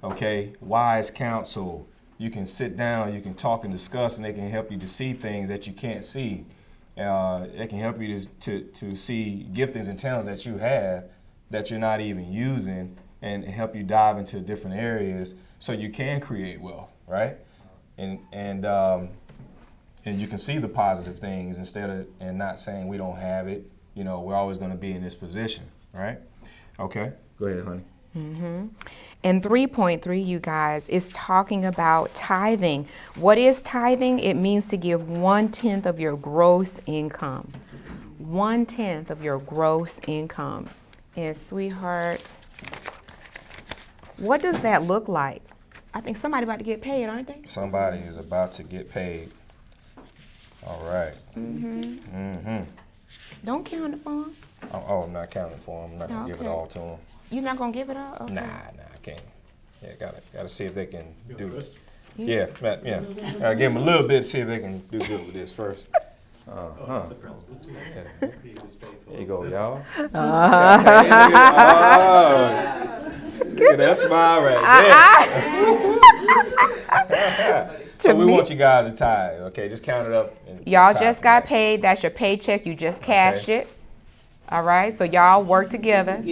okay? Wise counsel. You can sit down, you can talk and discuss, and they can help you to see things that you can't see. They can help you to see giftings and talents that you have that you're not even using, and help you dive into different areas so you can create wealth, right? And you can see the positive things and not saying we don't have it. You know, we're always going to be in this position, right? Okay, go ahead, honey. Mm-hmm. And 3.3, you guys, is talking about tithing. What is tithing? It means to give 1/10 of your gross income. 1/10 of your gross income. And sweetheart, what does that look like? I think somebody about to get paid, aren't they? Somebody is about to get paid. All right. Mm-hmm. Mm-hmm. Don't count it for them. Oh, I'm not counting for them. I'm not gonna give it all to them. You're not gonna give it all? Okay. Nah, I can't. Yeah, gotta see if they can do it. Yeah. Yeah. Gotta give them a little bit, see if they can do good with this first. Yeah. There you go, y'all. Look at that smile right there. So we want you guys to tithe, okay? Just count it up. Y'all just got paid. That's your paycheck. You just cashed it. All right? So y'all work together.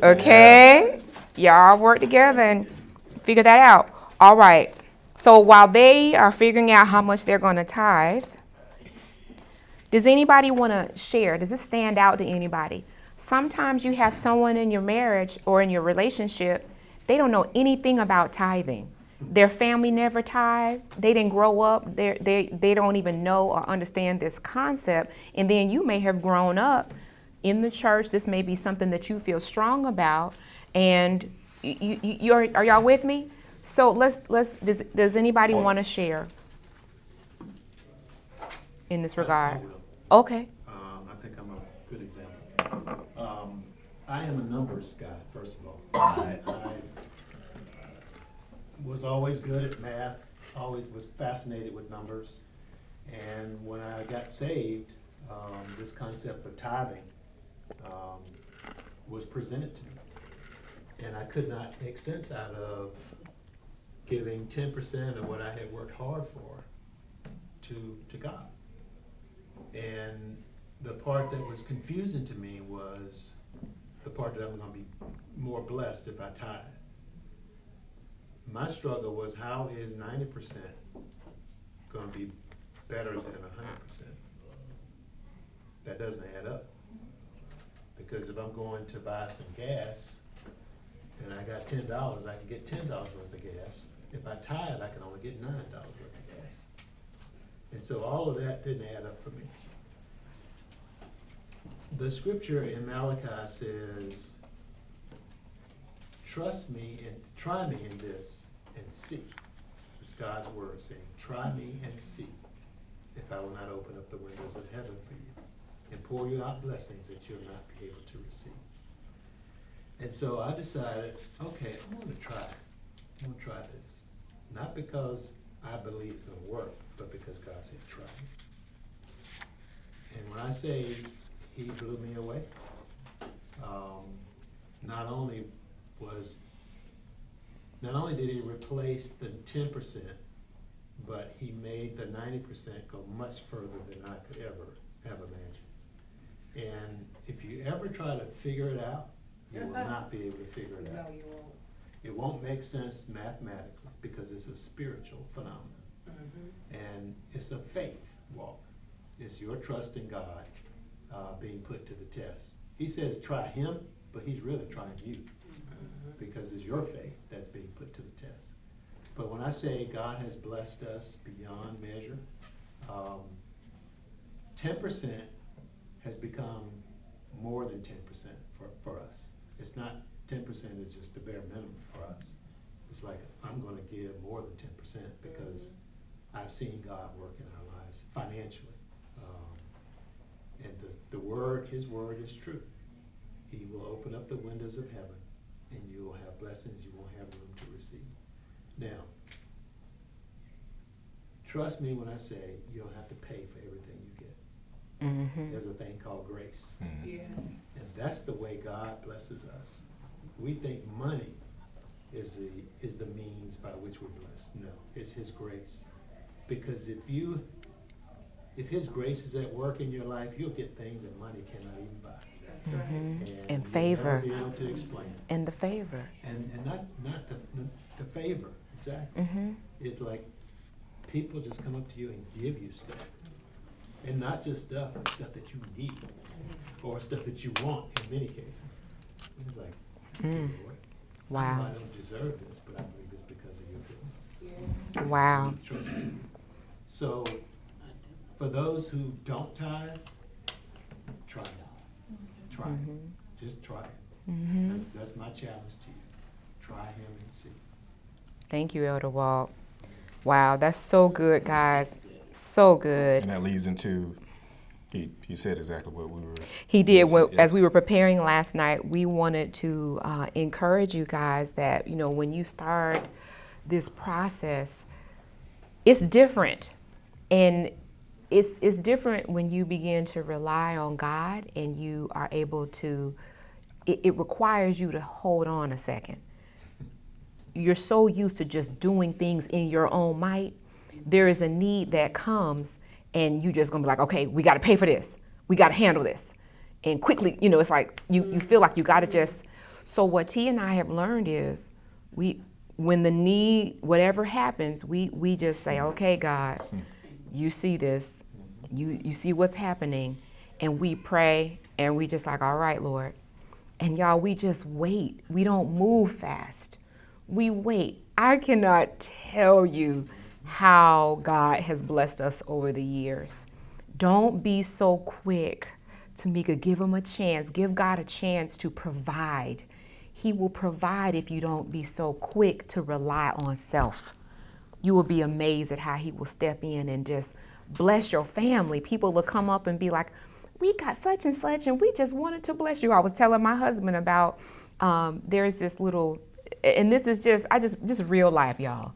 Okay? Y'all work together and figure that out. All right. So while they are figuring out how much they're going to tithe, does anybody want to share? Does it stand out to anybody? Sometimes you have someone in your marriage or in your relationship, they don't know anything about tithing. Their family never tithed. They didn't grow up. They don't even know or understand this concept. And then you may have grown up in the church. This may be something that you feel strong about. And are y'all with me? So does anybody want to share in this regard? Okay. I think I'm a good example. I am a numbers guy, first of all. I was always good at math, always was fascinated with numbers. And when I got saved, this concept of tithing was presented to me. And I could not make sense out of giving 10% of what I had worked hard for to God. And the part that was confusing to me was the part that I'm going to be more blessed if I tithe. My struggle was, how is 90% going to be better than 100%? That doesn't add up. Because if I'm going to buy some gas and I got $10, I can get $10 worth of gas. If I tithe, I can only get $9 worth of gas. And so all of that didn't add up for me. The scripture in Malachi says, trust me and try me in this and see. It's God's word saying, try me and see if I will not open up the windows of heaven for you and pour you out blessings that you'll not be able to receive. And so I decided, okay, I'm gonna try this. Not because I believe it's gonna work, but because God said try it. And when I say he blew me away, not only did he replace the 10%, but he made the 90% go much further than I could ever have imagined. And if you ever try to figure it out, you will not be able to figure it out. No, you won't. It won't make sense mathematically because it's a spiritual phenomenon. And it's a faith walk. It's your trust in God being put to the test. He says try him, but he's really trying you because it's your faith that's being put to the test. But when I say God has blessed us beyond measure, 10% has become more than 10% for us. It's not 10% is just the bare minimum for us. It's like I'm going to give more than 10% because I've seen God work in our lives financially. And his word is true. He will open up the windows of heaven and you will have blessings you won't have room to receive. Now, trust me when I say you don't have to pay for everything you get. There's a thing called grace. Yes. And that's the way God blesses us. We think money is the means by which we're blessed. No, it's his grace. Because if his grace is at work in your life, you'll get things that money cannot even buy. That's right. And favor. You'll never be able to explain it. And the favor. And not the favor, exactly. It's like people just come up to you and give you stuff. And not just stuff, but stuff that you need. Or stuff that you want in many cases. It's like, thank you, Lord. Wow. I don't deserve this, but I believe it's because of your goodness. Yes. Wow. Trust me. So, for those who don't tithe, try it. Try it. Just try it. That's my challenge to you. Try him and see. Thank you, Elder Walt. Wow, that's so good, guys. So good. And that leads into, he said exactly what we were. He did. Yeah. As we were preparing last night, we wanted to encourage you guys that, when you start this process, it's different. And it's different when you begin to rely on God and you are able to, it requires you to hold on a second. You're so used to just doing things in your own might. There is a need that comes and you just gonna be like, okay, we gotta pay for this. We gotta handle this. And quickly, it's like you feel like you gotta just. So what T and I have learned is when the need, whatever happens, we just say, okay, God, you see this, you see what's happening, and we pray and we just like, all right, Lord. And y'all, we just wait. We don't move fast. We wait. I cannot tell you how God has blessed us over the years. Don't be so quick. Tamika, give him a chance. Give God a chance to provide. He will provide if you don't be so quick to rely on self. You will be amazed at how he will step in and just bless your family. People will come up and be like, we got such and such and we just wanted to bless you. I was telling my husband about there's this little, and this is just real life, y'all.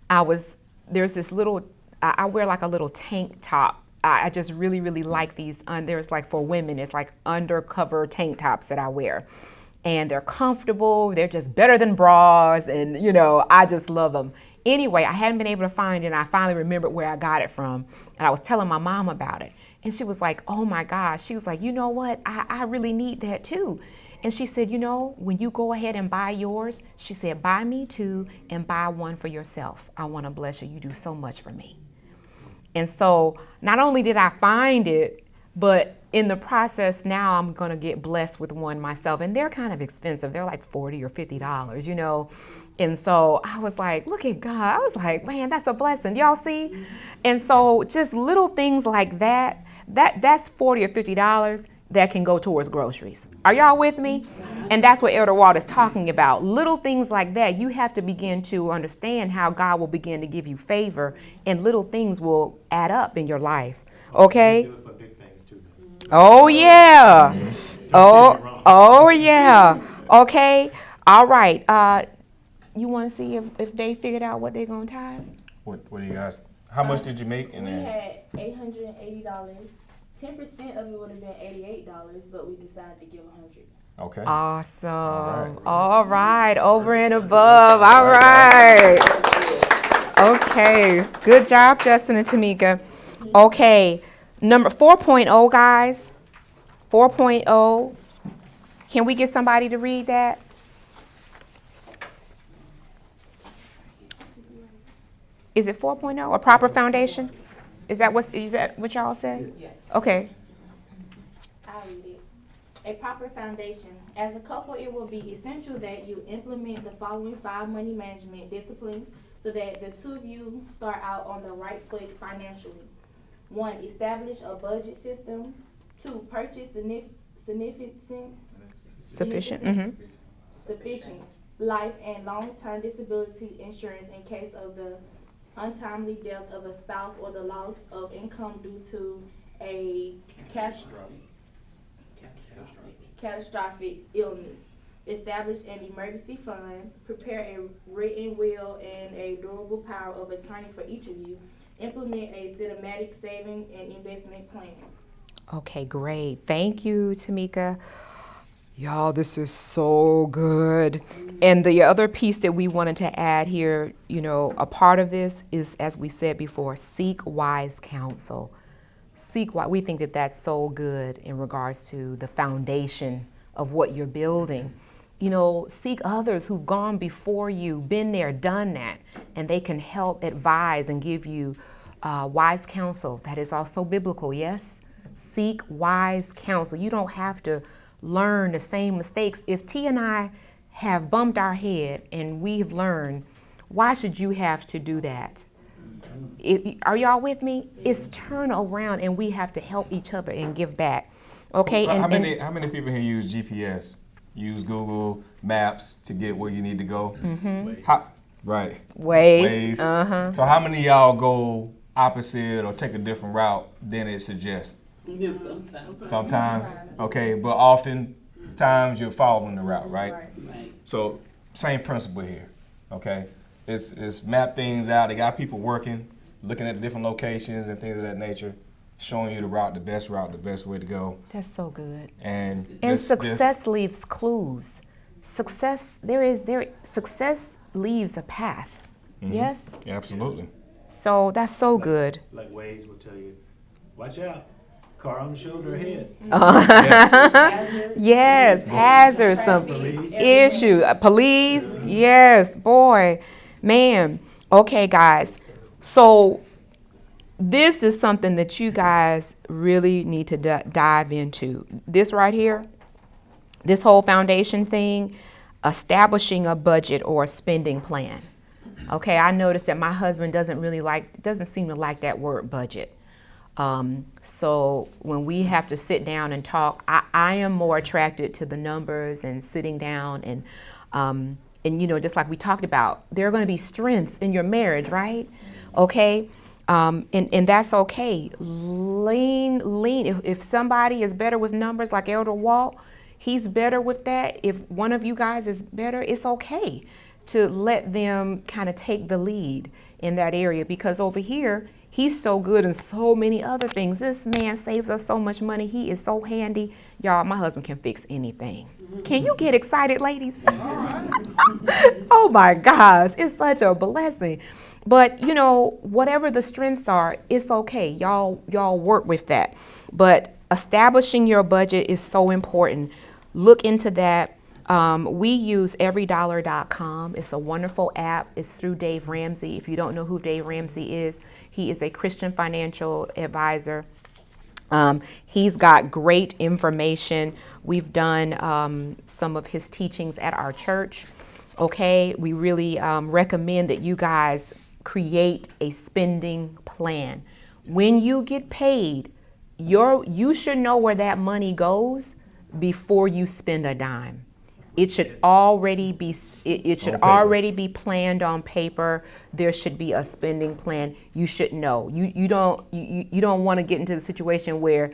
There's this little, I wear like a little tank top. I just really, really like these. There's like for women, it's like undercover tank tops that I wear. And they're comfortable. They're just better than bras. And, I just love them. Anyway, I hadn't been able to find it. And I finally remembered where I got it from. And I was telling my mom about it. And she was like, oh my gosh. She was like, you know what? I really need that too. And she said, when you go ahead and buy yours, she said, buy me two and buy one for yourself. I want to bless you. You do so much for me. And so not only did I find it, but in the process now I'm going to get blessed with one myself. And they're kind of expensive. They're like $40 or $50, And so I was like, look at God. I was like, man, that's a blessing. Y'all see? And so just little things like that's $40 or $50 that can go towards groceries. Are y'all with me? And that's what Elder Walt is talking about. Little things like that, you have to begin to understand how God will begin to give you favor and little things will add up in your life. Okay? Do it for Oh yeah. Oh yeah. Okay. All right. You want to see if they figured out what they're gonna tithe? What do you guys? How much did you make? And We then had $880. 10% of it would have been $88, but we decided to give 100. okay. Awesome. All right. Over and above. All right. Okay. Good job, Justin and Tamika. Okay. Number 4.0, guys. 4.0. Can we get somebody to read that? Is it 4.0? A proper foundation? Is that what y'all said? Yes. Okay. I'll read it. A proper foundation. As a couple, it will be essential that you implement the following 5 money management disciplines so that the two of you start out on the right foot financially. 1, establish a budget system. 2, purchase sufficient life and long-term disability insurance in case of the untimely death of a spouse or the loss of income due to a catastrophic illness. Establish an emergency fund. Prepare a written will and a durable power of attorney for each of you. Implement a systematic saving and investment plan. Okay, great. Thank you, Tamika. Y'all, this is so good. And the other piece that we wanted to add here, a part of this is, as we said before, seek wise counsel. We think that that's so good in regards to the foundation of what you're building. Seek others who've gone before you, been there, done that, and they can help advise and give you wise counsel. That is also biblical, yes? Seek wise counsel. You don't have to learn the same mistakes. If T and I have bumped our head and we've learned, why should you have to do that? Are y'all with me? It's turn around and we have to help each other and give back. Okay. How many people here use GPS? Use Google Maps to get where you need to go? Mm-hmm. Right. Waze. So how many of y'all go opposite or take a different route than it suggests? Yeah, Sometimes. Okay, but oftentimes you're following the route, right? Right. So same principle here. Okay, it's map things out. They got people working, looking at the different locations and things of that nature, showing you the best route, the best way to go. That's so good. And success leaves clues. Success leaves a path. Mm-hmm. Yes? Yeah, absolutely. So that's so good. Like Waze will tell you, watch out, car on the shoulder ahead. Yes, hazards, some issue. Police, yes, boy, man. Okay, guys. So this is something that you guys really need to dive into. This right here, this whole foundation thing, establishing a budget or a spending plan. Okay, I noticed that my husband doesn't seem to like that word budget. So when we have to sit down and talk, I am more attracted to the numbers and sitting down and just like we talked about, there are going to be strengths in your marriage, right? Okay. And that's okay. Lean. If somebody is better with numbers like Elder Walt, he's better with that. If one of you guys is better, it's okay to let them kind of take the lead in that area, because over here, he's so good in so many other things. This man saves us so much money. He is so handy. Y'all, my husband can fix anything. Can you get excited, ladies? Oh my gosh, it's such a blessing. But whatever the strengths are, it's okay. Y'all work with that. But establishing your budget is so important. Look into that. We use everydollar.com. It's a wonderful app. It's through Dave Ramsey. If you don't know who Dave Ramsey is, he is a Christian financial advisor. He's got great information. We've done some of his teachings at our church. Okay, we really recommend that you guys create a spending plan. When you get paid, you should know where that money goes before you spend a dime. It should already be planned on paper. There should be a spending plan. You should know. You don't want to get into the situation where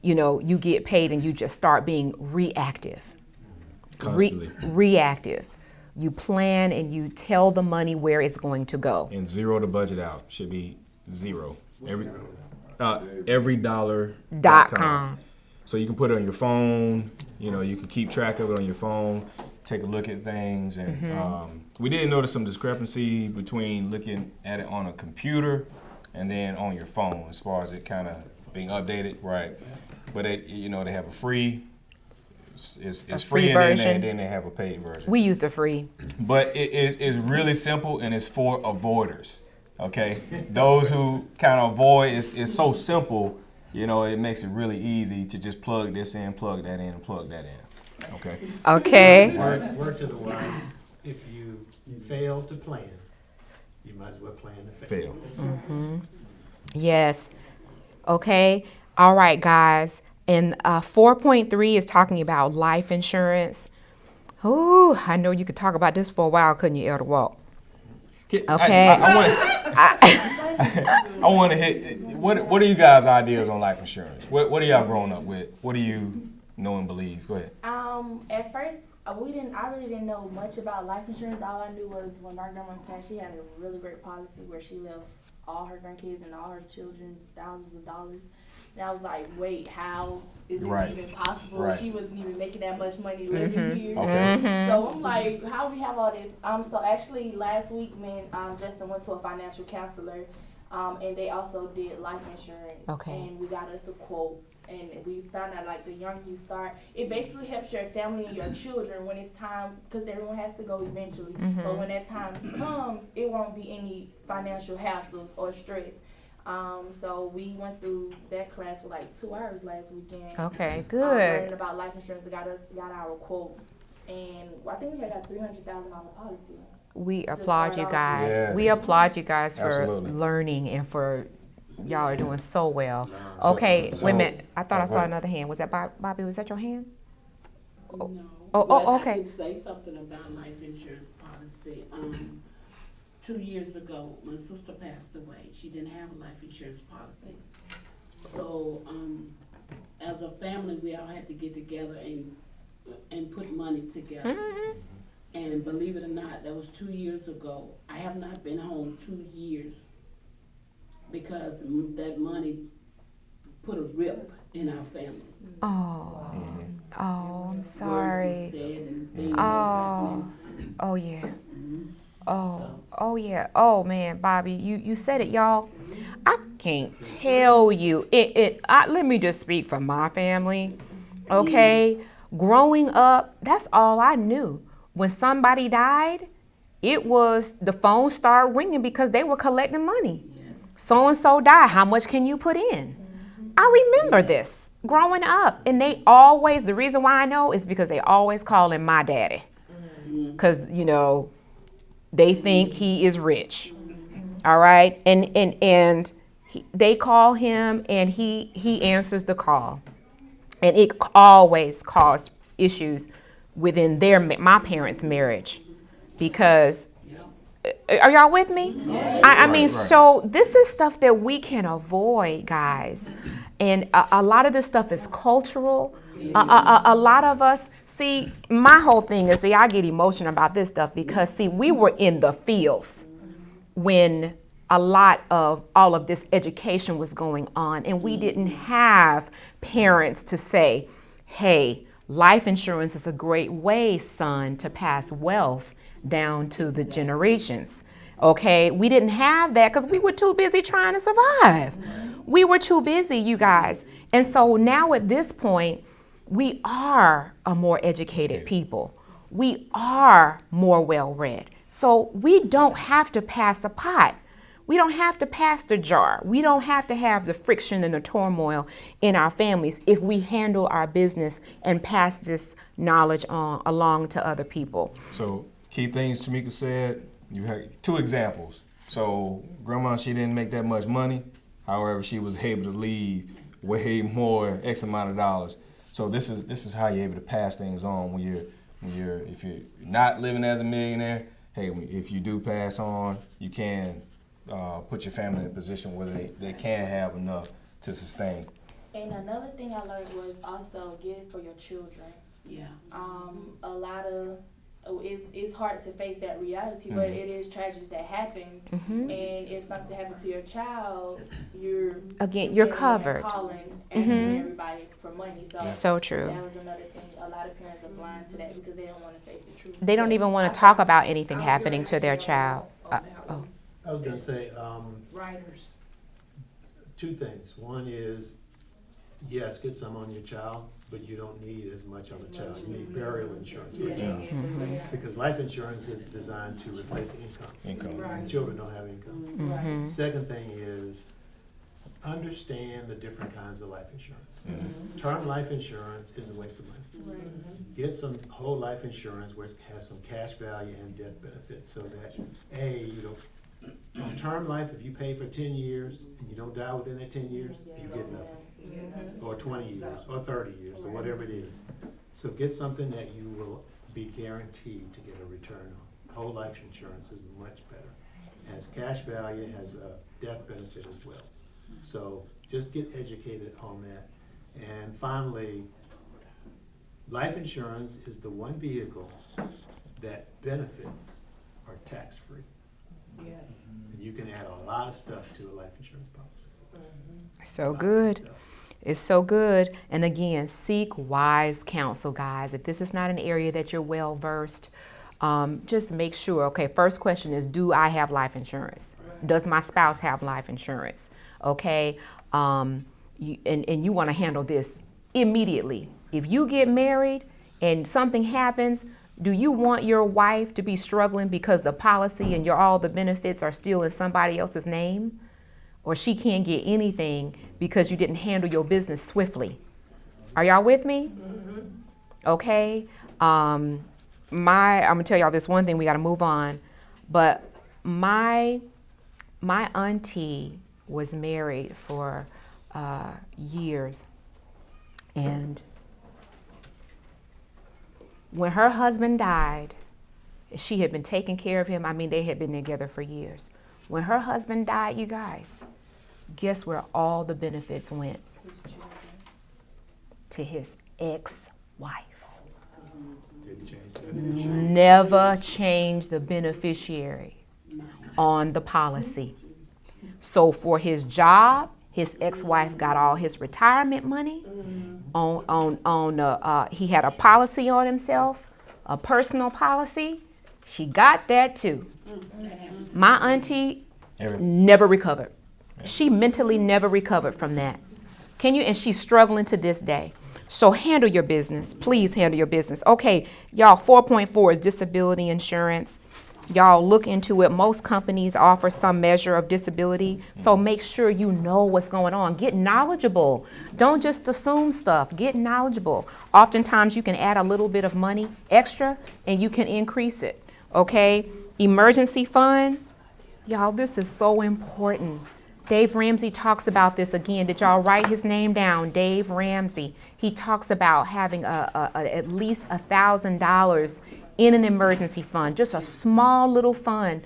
you get paid and you just start being reactive. Constantly. Reactive. You plan and you tell the money where it's going to go. And zero the budget out. Should be zero. Everydollar.com. So you can put it on your phone. You can keep track of it on your phone. Take a look at things. And we did notice some discrepancy between looking at it on a computer and then on your phone as far as it kind of being updated, right? But they have a free. It's free version. And then they have a paid version. We used a free. But it's really simple and it's for avoiders. Okay? Those who kind of avoid, it's so simple, it makes it really easy to just plug this in, plug that in, and plug that in. Okay? Okay. Word to the wise, if you fail to plan, you might as well plan to fail. Mm-hmm. Yes. Okay. All right, guys. And 4.3 is talking about life insurance. Ooh, I know you could talk about this for a while, couldn't you, Elder Walt? Okay. I want to hit. What are you guys' ideas on life insurance? What are y'all growing up with? What do you know and believe? Go ahead. At first, I really didn't know much about life insurance. All I knew was when my grandma passed, she had a really great policy where she left all her grandkids and all her children thousands of dollars. And I was like, wait, how is this even possible? Right. She wasn't even making that much money living here. Okay. So I'm like, how we have all this? So actually last week, me and Justin went to a financial counselor, and they also did life insurance. Okay. And we got us a quote, and we found out like the younger you start, it basically helps your family and your children when it's time, because everyone has to go eventually. But when that time comes, it won't be any financial hassles or stress. So we went through that class for like 2 hours last weekend. Okay, good. Learning about life insurance, got our quote, and I think we got a $300,000 policy. We applaud you guys. Yes. We applaud you guys for Absolutely. learning and for y'all are doing so well. Okay, wait a minute. I thought I saw another hand. Was that Bobby? Was that your hand? No. Oh, But okay. I can say something about life insurance policy. 2 years ago, my sister passed away. She didn't have a life insurance policy. So, as a family, we all had to get together and put money together. And believe it or not, that was 2 years ago. I have not been home 2 years because that money put a rip in our family. Oh, I'm sorry. Words were said and things was happening. Oh yeah. Oh yeah. Oh man, Bobby, you said it, y'all. I can't tell you. Let me just speak for my family. Okay, growing up, that's all I knew. When somebody died, it was the phone started ringing because they were collecting money. So and so died. How much can you put in? I remember this growing up, and the reason why I know is because they always calling my daddy, because they think he is rich. All right, and they call him, and he answers the call, and it always caused issues within my parents' marriage, because are y'all with me? I mean, so this is stuff that we can avoid, guys. And a lot of this stuff is cultural. A lot of us, see, my whole thing is, I get emotional about this stuff because, we were in the fields when a lot of all of this education was going on, and we didn't have parents to say, hey, life insurance is a great way, son, to pass wealth down to the generations. Okay, we didn't have that because we were too busy trying to survive. We were too busy, you guys. And so now at this point, we are a more educated people. We are more well-read. So we don't have to pass a pot. We don't have to pass the jar. We don't have to have the friction and the turmoil in our families if we handle our business and pass this knowledge along to other people. So key things Tamika said, you had 2 examples. So grandma, she didn't make that much money. However, she was able to leave way more, X amount of dollars. So this is how you're able to pass things on if you're not living as a millionaire. Hey, if you do pass on, you can put your family in a position where they can have enough to sustain. And another thing I learned was also get it for your children. Yeah. A lot of it's hard to face that reality, but it is tragedy that happens. And if something happens to your child, you're covered. Calling, asking everybody for money. So true. That was another thing. A lot of parents are blind to that because they don't want to face the truth. They don't even want to talk about anything happening to their child. I was gonna say, Writers. two things. One is, yes, get some on your child, but you don't need as much on the child. You need burial insurance for your child. Because life insurance is designed to replace income. And children don't have income. Second thing is, understand the different kinds of life insurance. Term life insurance is a waste of money. Get some whole life insurance where it has some cash value and death benefits, so that on term life, if you pay for 10 years and you don't die within that 10 years, you get nothing. Or 20 years, or 30 years, or whatever it is. So get something that you will be guaranteed to get a return on. Whole life insurance is much better. Has cash value, has a death benefit as well. So just get educated on that. And finally, life insurance is the one vehicle that benefits are tax-free. Yes. And you can add a lot of stuff to a life insurance policy. So good. It's so good. And again, seek wise counsel, guys. If this is not an area that you're well versed, just make sure. Okay, first question is, do I have life insurance? Does my spouse have life insurance? Okay, you want to handle this immediately. If you get married and something happens, do you want your wife to be struggling because the policy and all the benefits are still in somebody else's name? Or she can't get anything because you didn't handle your business swiftly? Are y'all with me? Okay. I'm gonna tell y'all this one thing. We got to move on. But my auntie was married for years, and when her husband died, she had been taking care of him. I mean, they had been together for years. When her husband died, you guys, guess where all the benefits went? To his ex-wife. Never changed the beneficiary on the policy. So for his job, his ex-wife got all his retirement money. He had a policy on himself, a personal policy. She got that too. My auntie never recovered. She mentally never recovered from that. And she's struggling to this day. So handle your business. Please handle your business. Okay, y'all, 4.4 is disability insurance. Y'all look into it. Most companies offer some measure of disability. So make sure you know what's going on. Get knowledgeable. Don't just assume stuff. Get knowledgeable. Oftentimes you can add a little bit of money extra and you can increase it. Okay? Emergency fund. Y'all, this is so important. Dave Ramsey talks about this again. Did y'all write his name down? Dave Ramsey. He talks about having at least $1,000 in an emergency fund, just a small little fund.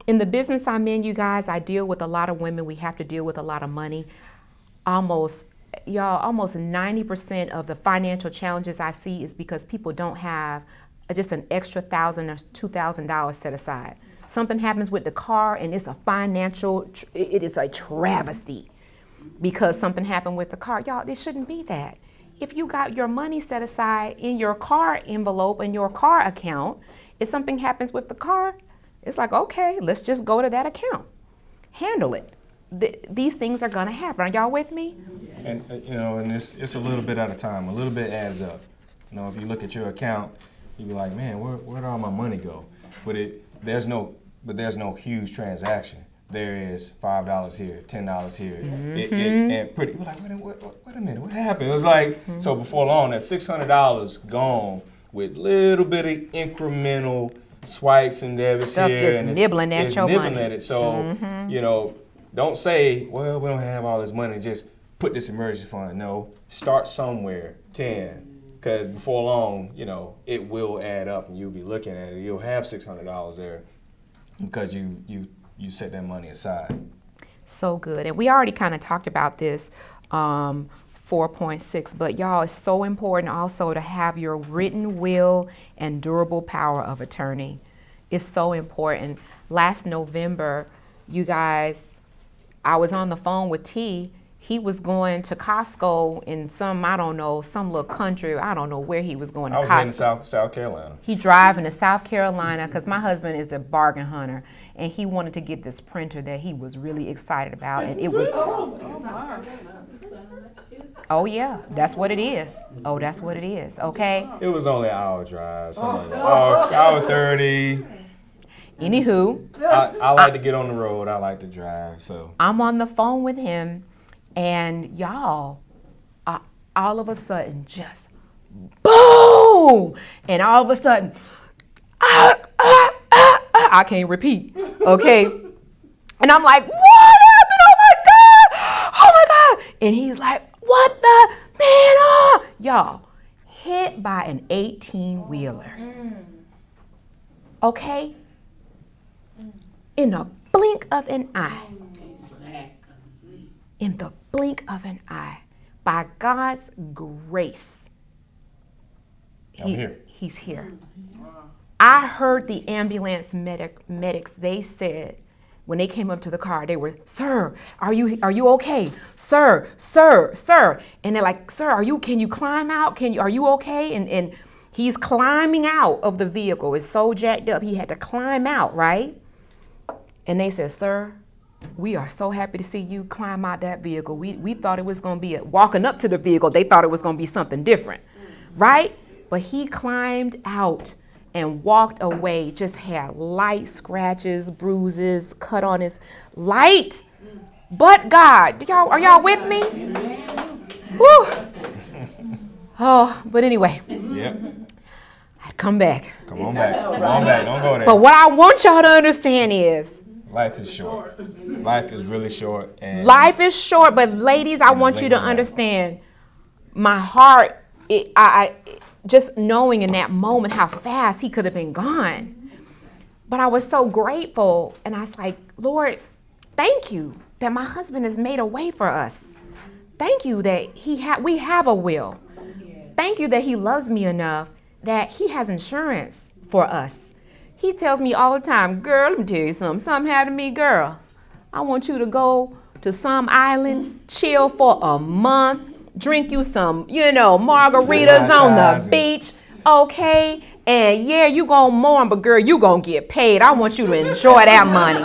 In the business I'm in, you guys, I deal with a lot of women. We have to deal with a lot of money. Almost 90% of the financial challenges I see is because people don't have just an extra $1,000 or $2,000 set aside. Something happens with the car and it's it is a travesty because something happened with the car. Y'all, this shouldn't be that. If you got your money set aside in your car envelope and your car account, if something happens with the car, it's like, okay, let's just go to that account. Handle it. These things are gonna happen. Are y'all with me? And and it's a little bit at a time. A little bit adds up. If you look at your account, you be like, man, where'd all my money go? But there's no huge transaction. There is $5 here, $10 here, and pretty. We're like, wait a minute, what happened? It was like, so before long, that $600 gone with little bit of incremental swipes and debits stuff here, just and nibbling at your nibbling money. at it. So don't say, well, we don't have all this money. Just put this emergency fund. No, start somewhere. 10. Because before long, it will add up, and you'll be looking at it. You'll have $600 there because you set that money aside. So good. And we already kind of talked about this. 4.6. But y'all, it's so important also to have your written will and durable power of attorney. It's so important. Last November, you guys, I was on the phone with T. He was going to Costco in some little country. I don't know where he was going to Costco. I was heading to South Carolina. He driving to South Carolina because my husband is a bargain hunter, and he wanted to get this printer that he was really excited about, and it was. Oh yeah, that's what it is. Oh, that's what it is. Okay. It was only an hour drive, hour 30. Anywho, I like to get on the road. I like to drive. So I'm on the phone with him, and y'all, all of a sudden, just boom, and all of a sudden, I can't repeat. Okay, and I'm like, what happened? Oh my God! And he's like, what the man? Y'all, hit by an 18-wheeler. Okay. In the blink of an eye. In the blink of an eye. By God's grace. He's here. I heard the ambulance medics, they said, when they came up to the car, they were, sir, are you okay? Sir. And they're like, sir, can you climb out? Are you okay? And he's climbing out of the vehicle. It's so jacked up. He had to climb out, right? And they said, sir, we are so happy to see you climb out that vehicle. We thought it was going to be walking up to the vehicle. They thought it was going to be something different, right? But he climbed out and walked away, just had light scratches, bruises, cut on his light. But God, are y'all with me? Woo. Oh, but anyway. Yep. Come back. Come on back. Don't go there. But what I want y'all to understand is, life is short. Life is really short. And life is short, but ladies, I want you to understand, my heart, just knowing in that moment how fast he could have been gone. But I was so grateful, and I was like, Lord, thank you that my husband has made a way for us. Thank you that we have a will. Thank you that he loves me enough that he has insurance for us. He tells me all the time, girl, let me tell you something. Something happened to me, girl. I want you to go to some island, chill for a month, drink you some, margaritas on the beach, okay? And yeah, you gonna mourn, but girl, you gonna get paid. I want you to enjoy that money.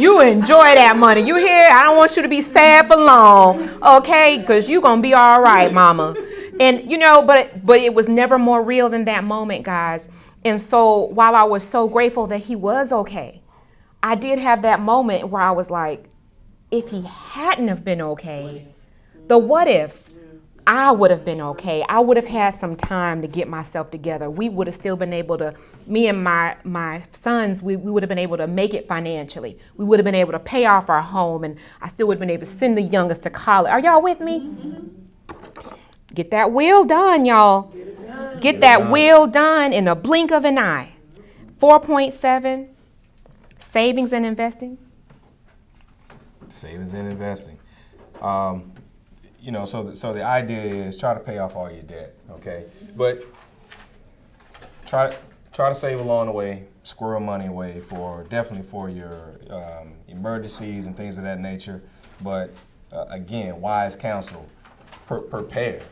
You enjoy that money. You hear? I don't want you to be sad for long, okay? Because you gonna be all right, mama. And but it was never more real than that moment, guys. And so while I was so grateful that he was okay, I did have that moment where I was like, if he hadn't have been okay, the what ifs, I would have been okay. I would have had some time to get myself together. We would have still been able to, me and my sons, we would have been able to make it financially. We would have been able to pay off our home, and I still would have been able to send the youngest to college. Are y'all with me? Get that will done, y'all. Get that will done in a blink of an eye. 4.7, savings and investing. Savings and investing. So the idea is try to pay off all your debt, okay? But try to save along the way, squirrel money away definitely for your emergencies and things of that nature. But again, wise counsel, prepare.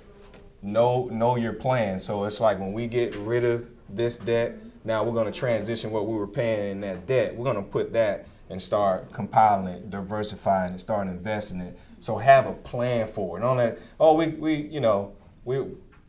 Know your plan. So it's like when we get rid of this debt, now we're going to transition what we were paying in that debt. We're going to put that and start compiling it, diversifying it, start investing it. So have a plan for it. Don't let,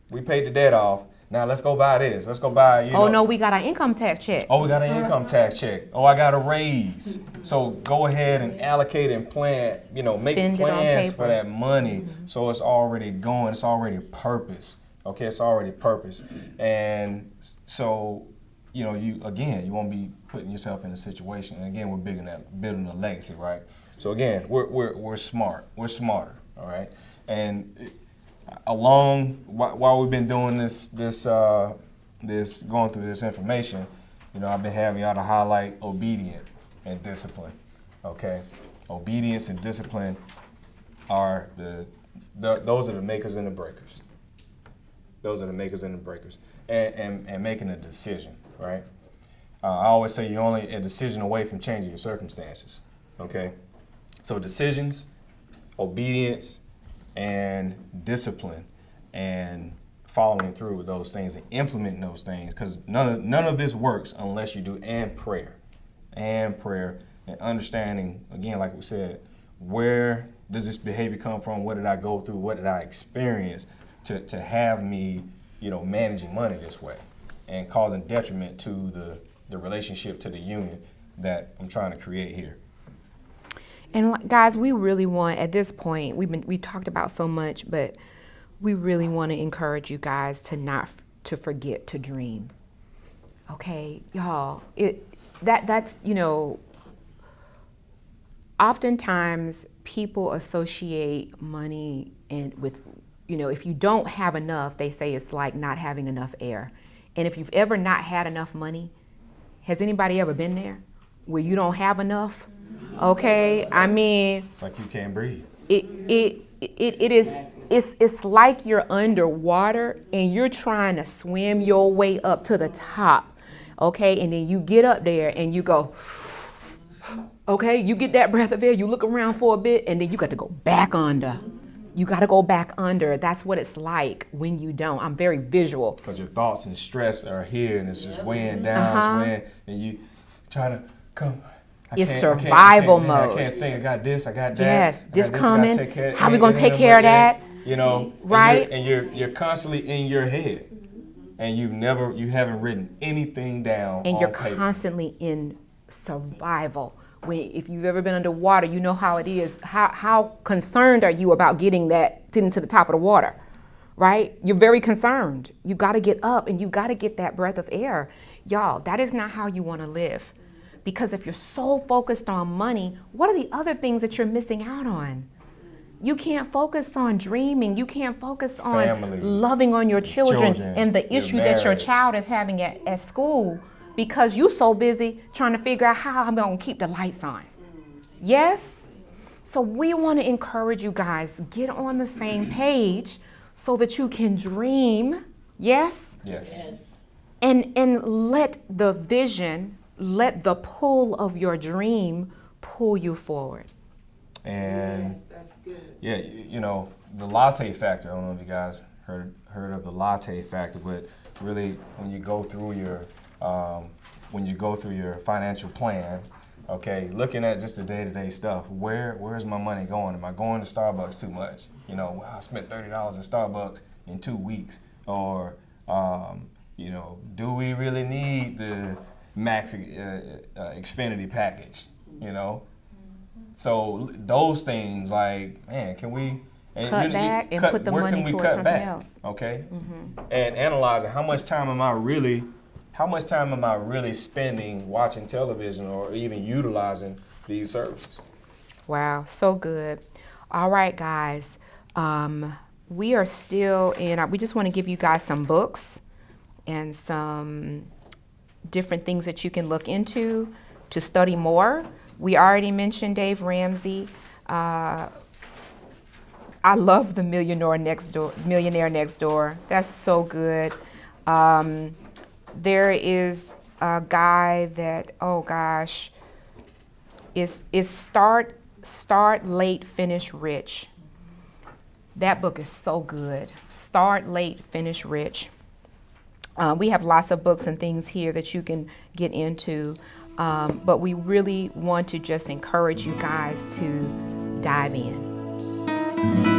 we paid the debt off. Now let's go buy this. Let's go buy, no, we got our income tax check. Oh, we got an income tax check. Oh, I got a raise. So go ahead and allocate and plan, make plans for that money. So it's already going. It's already purpose. Okay, it's already purpose. And so, you won't be putting yourself in a situation. And again, we're building a legacy, right? So again, we're smart. We're smarter, all right? And while we've been doing this going through this information, I've been having y'all to highlight obedience and discipline. Okay, obedience and discipline are those are the makers and the breakers. Those are the makers and the breakers. And making a decision, right? I always say you're only a decision away from changing your circumstances, okay? So decisions, obedience, and discipline, and following through with those things and implementing those things, because none of this works unless you do, and prayer, and understanding, again, like we said, where does this behavior come from? What did I go through? What did I experience to have me, managing money this way and causing detriment to the relationship, to the union that I'm trying to create here. And guys, we really want, at this point, we talked about so much, but we really want to encourage you guys to forget to dream. Okay, y'all, that's oftentimes people associate money with, if you don't have enough, they say it's like not having enough air. And if you've ever not had enough money, has anybody ever been there where you don't have enough? Okay, I mean, it's like you can't breathe. It's like you're underwater and you're trying to swim your way up to the top. Okay, and then you get up there and you go, okay, you get that breath of air, you look around for a bit, and then you got to go back under. You got to go back under. That's what it's like when you don't. I'm very visual. Because your thoughts and stress are here, and it's just weighing down, and you try to come. It's survival mode. I can't think. I got this. I got that. Yes, this coming. How we going to take care of that? Right? And you're constantly in your head, and you haven't written anything down. And you're constantly in survival. If you've ever been underwater, you know how it is. How concerned are you about getting to the top of the water, right? You're very concerned. You got to get up and you got to get that breath of air. Y'all, that is not how you want to live. Because if you're so focused on money, what are the other things that you're missing out on? You can't focus on dreaming. You can't focus on family, loving on your children and the issue that your child is having at school, because you're so busy trying to figure out how I'm going to keep the lights on. Yes? So we want to encourage you guys, get on the same page so that you can dream. Yes? Yes. And let the vision, let the pull of your dream pull you forward. And yes, that's good. Yeah, the latte factor, I don't know if you guys heard of the latte factor, but really when you go through your financial plan, okay, looking at just the day-to-day stuff, where's my money going? Am I going to Starbucks too much? I spent $30 at Starbucks in 2 weeks. Or, do we really need the Max Xfinity package? So those things, like, man, can we cut back and put the money towards something else? Okay, and analyzing how much time am I really spending watching television or even utilizing these services? Wow, so good. All right, guys, we are still we just want to give you guys some books and some different things that you can look into to study more. We already mentioned Dave Ramsey. I love The Millionaire Next Door. That's so good. There is a guy that, is Start Late, Finish Rich. That book is so good. Start Late, Finish Rich. We have lots of books and things here that you can get into. But we really want to just encourage you guys to dive in.